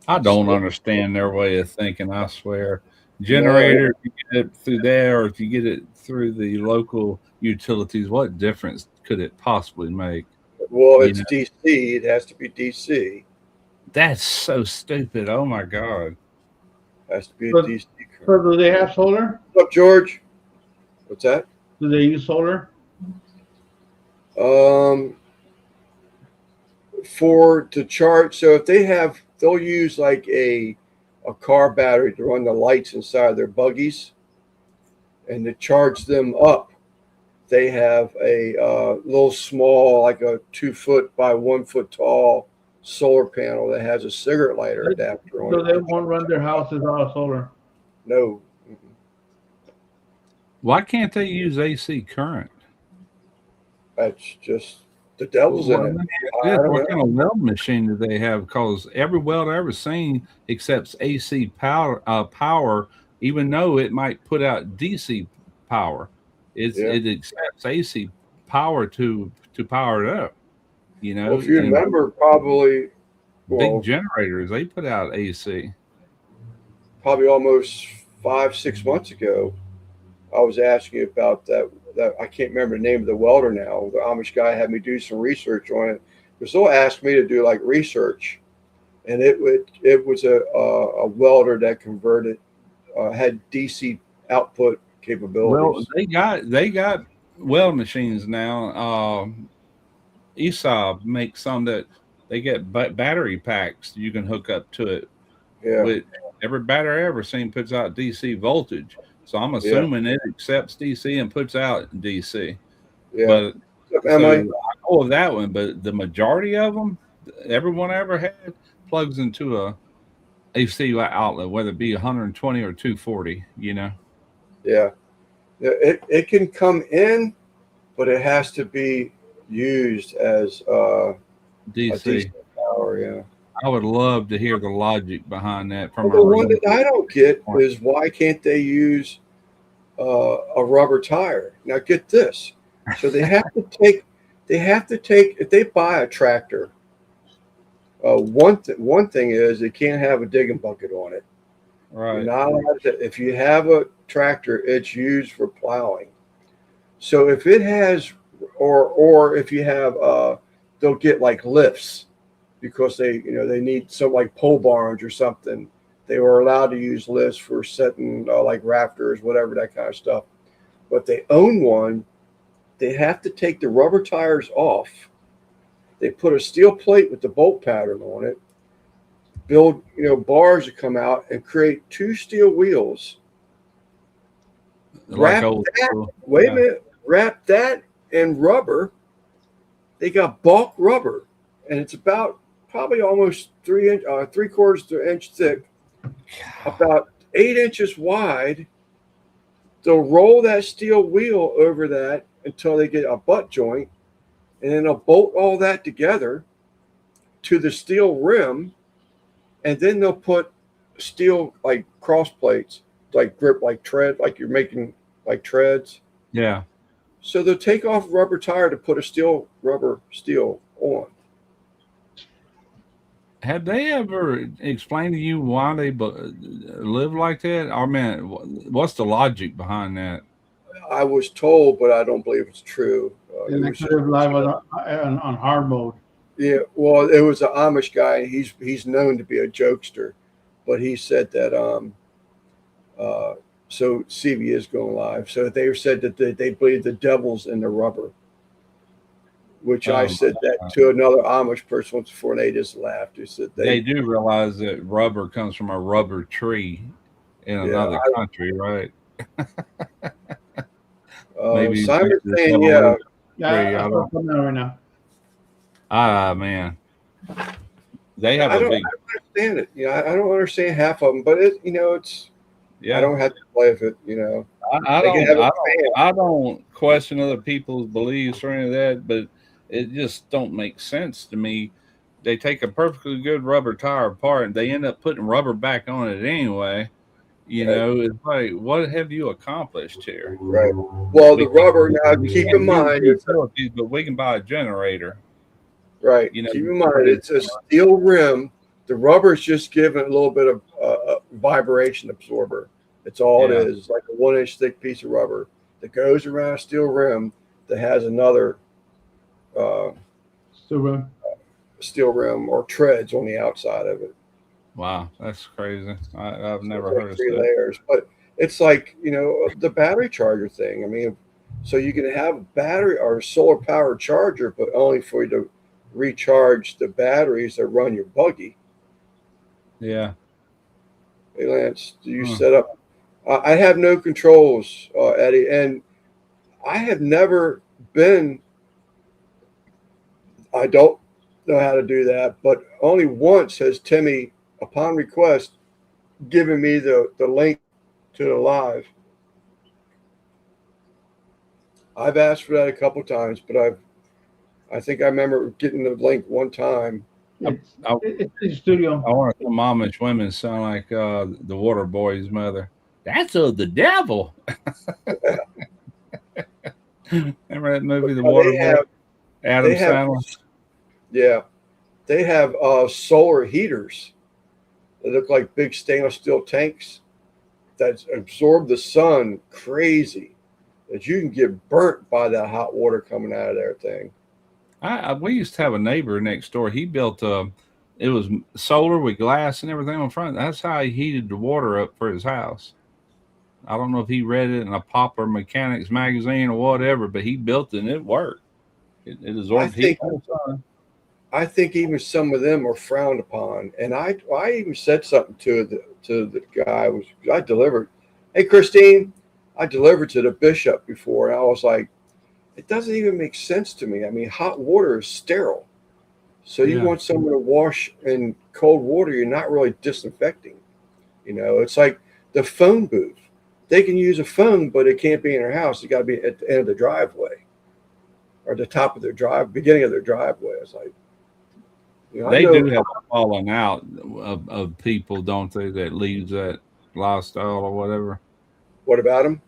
I don't understand their way of thinking, I swear. Generator, if you get it through there or if you get it through the local utilities, what difference could it possibly make? Well, it's DC. It has to be DC. That's so stupid. Oh my god. Has to be a But DC so current. do they have solar? What's up, George? What's that? Do they use solar? Um, for to charge. So if they have, they'll use like a car battery to run the lights inside their buggies, and to charge them up, they have a little small, like a 2 foot by 1 foot tall solar panel that has a cigarette lighter adapter on So it. they won't run their houses out of solar. No, Why can't they use AC current? that's just the devil's in Well, it. let me ask I this, don't what know. kind of weld machine do they have? Because every welder I've ever seen accepts AC power, even though it might put out DC power. Yeah. It accepts AC power to power it up. You Well, know, if you and remember, probably, big well, generators they put out AC. probably almost 5, 6 months ago, I was asking you about that. That I can't remember the name of the welder now. The Amish guy had me do some research on it. Because they'll ask me to do like research, and it was a welder that converted had DC output Well, capabilities. they got weld machines now. ESAB makes some that they get battery packs you can hook up to it. Yeah, With every battery I ever seen puts out DC voltage, so I'm yeah, assuming it accepts DC and puts out DC. yeah. But What's up, so Emily? I know of that one, but the majority of them, everyone I ever had plugs into a AC outlet, whether it be 120 or 240. You know, Yeah, yeah. It can come in, but it has to be used as a DC DC. power. Yeah. I would love to hear the logic behind that Well, from a the one remote that I don't get point. is why can't they use a rubber tire? Now get this. So they have to take if they buy a tractor. One thing is they can't have a digging bucket on it. You're Right. not allowed to. If you have a tractor, it's used for plowing. So if it has, or if you have, they'll get like lifts because they need some like pole barns or something. They were allowed to use lifts for setting like rafters, whatever that kind of stuff. But they own one. They have to take the rubber tires off. They put a steel plate with the bolt pattern on it. Build bars that come out and create two steel wheels. Like Wrap old that. school. Wait a Yeah. minute. Wrap that in rubber. They got bulk rubber, and it's about probably almost 3 inch, 3/4 to an inch thick, about 8 inches wide. They'll roll that steel wheel over that until they get a butt joint, and then they'll bolt all that together to the steel rim, and then they'll put steel like cross plates, like grip, like tread, like you're making like treads. Yeah. So they'll take off rubber tire to put a rubber steel on. Have they ever explained to you why they live like that? I mean, what's the logic behind that? I was told, but I don't believe it's true. It And they was could just live live on hard mode. yeah. Well, it was an Amish guy. He's known to be a jokester, but he said that uh, so CV is going live. So they said that they believe the devil's in the rubber, which I Um, said that to another Amish person once before, and they just laughed. They said they do realize that rubber comes from a rubber tree in yeah. another country, right? Maybe Simon's the saying devil yeah. lives in a Yeah, tree. I that's don't. what's coming out right now. Ah, man, they have I a don't big. understand it. I don't understand half of them, but it's I Yeah, don't have to play with it. I They can don't. have a fan. I don't question other people's beliefs or any of that, but it just don't make sense to me. They take a perfectly good rubber tire apart and they end up putting rubber back on it anyway. You Right, know, it's like, what have you accomplished here? right. Well, the We can rubber now. we Keep in can't use mind, utilities, but we can buy a generator. right. You know, Keep in put mind, it. it's a steel rim. The rubber is just giving a little bit of vibration absorber. It's all it Yeah, is. It's like a 1 inch thick piece of rubber that goes around a steel rim that has another uh, So, steel rim or treads on the outside of it. Wow, that's crazy. I've So never it's heard like of three that. layers, but it's like, the battery charger thing. I mean, so you can have a battery or solar powered charger, but only for you to recharge the batteries that run your buggy. Yeah. Hey, Lance, do you Huh. set up? I have no controls, Eddie, and I have never been. I don't know how to do that, but only once has Timmy, upon request, given me the link to the live. I've asked for that a couple times, but I think I remember getting the link one time. It's I, it's the studio. I want some Amish women sound like the Water Boy's mother. That's of the devil. Remember that movie, The Water They Boy? have Adam they have Sandler. yeah, they have solar heaters that look like big stainless steel tanks that absorb the sun crazy that you can get burnt by that hot water coming out of their thing. We used to have a neighbor next door. He built it was solar with glass and everything on front. That's how he heated the water up for his house. I don't know if he read it in a Poplar Mechanics magazine or whatever, but he built it and it worked. It I absorbed heat think from the sun. I think even some of them are frowned upon. And I even said something to the guy I delivered. Hey Christine, I delivered to the bishop before, and I was like, it doesn't even make sense to me. I mean, hot water is sterile. So you Yeah. want someone to wash in cold water, you're not really disinfecting. It's like the phone booth. They can use a phone, but it can't be in their house. It got to be at the end of the driveway or the top of their beginning of their driveway. It's like, I They do know. have a falling out of people, don't they, that leaves that lifestyle or whatever. What about them?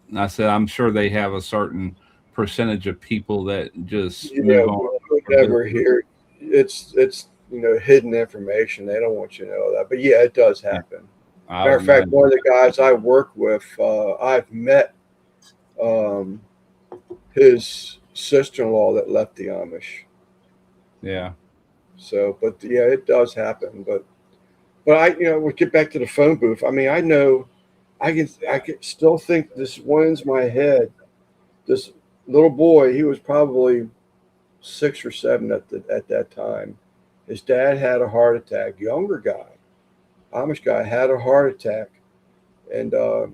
And I said, I'm sure they have a certain percentage of people that just Yeah, move on. we'll never hear. It's hidden information. They don't want you to know that. But yeah, it does Yeah, happen. I Matter would of fact, imagine. one of the guys I work with, I've met um, his sister-in-law that left the Amish. Yeah. So, but yeah, it does happen. But we get back to the phone booth. I mean, I know I can still think this one's my head. This little boy, he was probably 6 or 7 at that time. His dad had a heart attack. Younger guy, Amish guy, had a heart attack, and the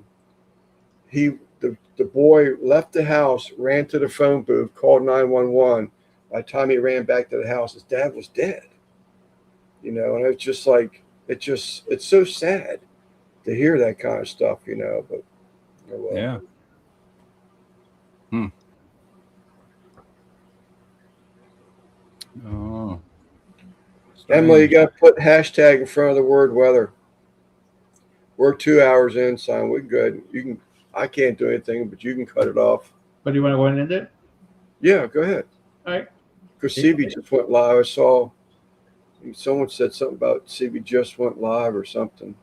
boy left the house, ran to the phone booth, called 911. By the time he ran back to the house, his dad was dead. And it's just like it's so sad to hear that kind of stuff. But oh well. Yeah. Hmm. Oh, Emily, you strange. got to put hashtag in front of the word weather. We're 2 hours in, son. We're good. You can. I can't do anything, but you can cut it off. But you want to go ahead and end it? Yeah, go ahead. All right. Because CB just went live. I saw someone said something about CB just went live or something.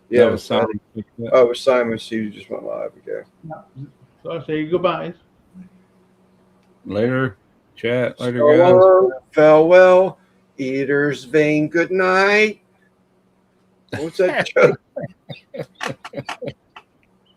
Yeah, That was Simon. Oh, it was Simon. CB just went live. Okay. So I say goodbye. Later, chat. Later, So guys. long, farewell, eater's vein. Good night. What's that joke?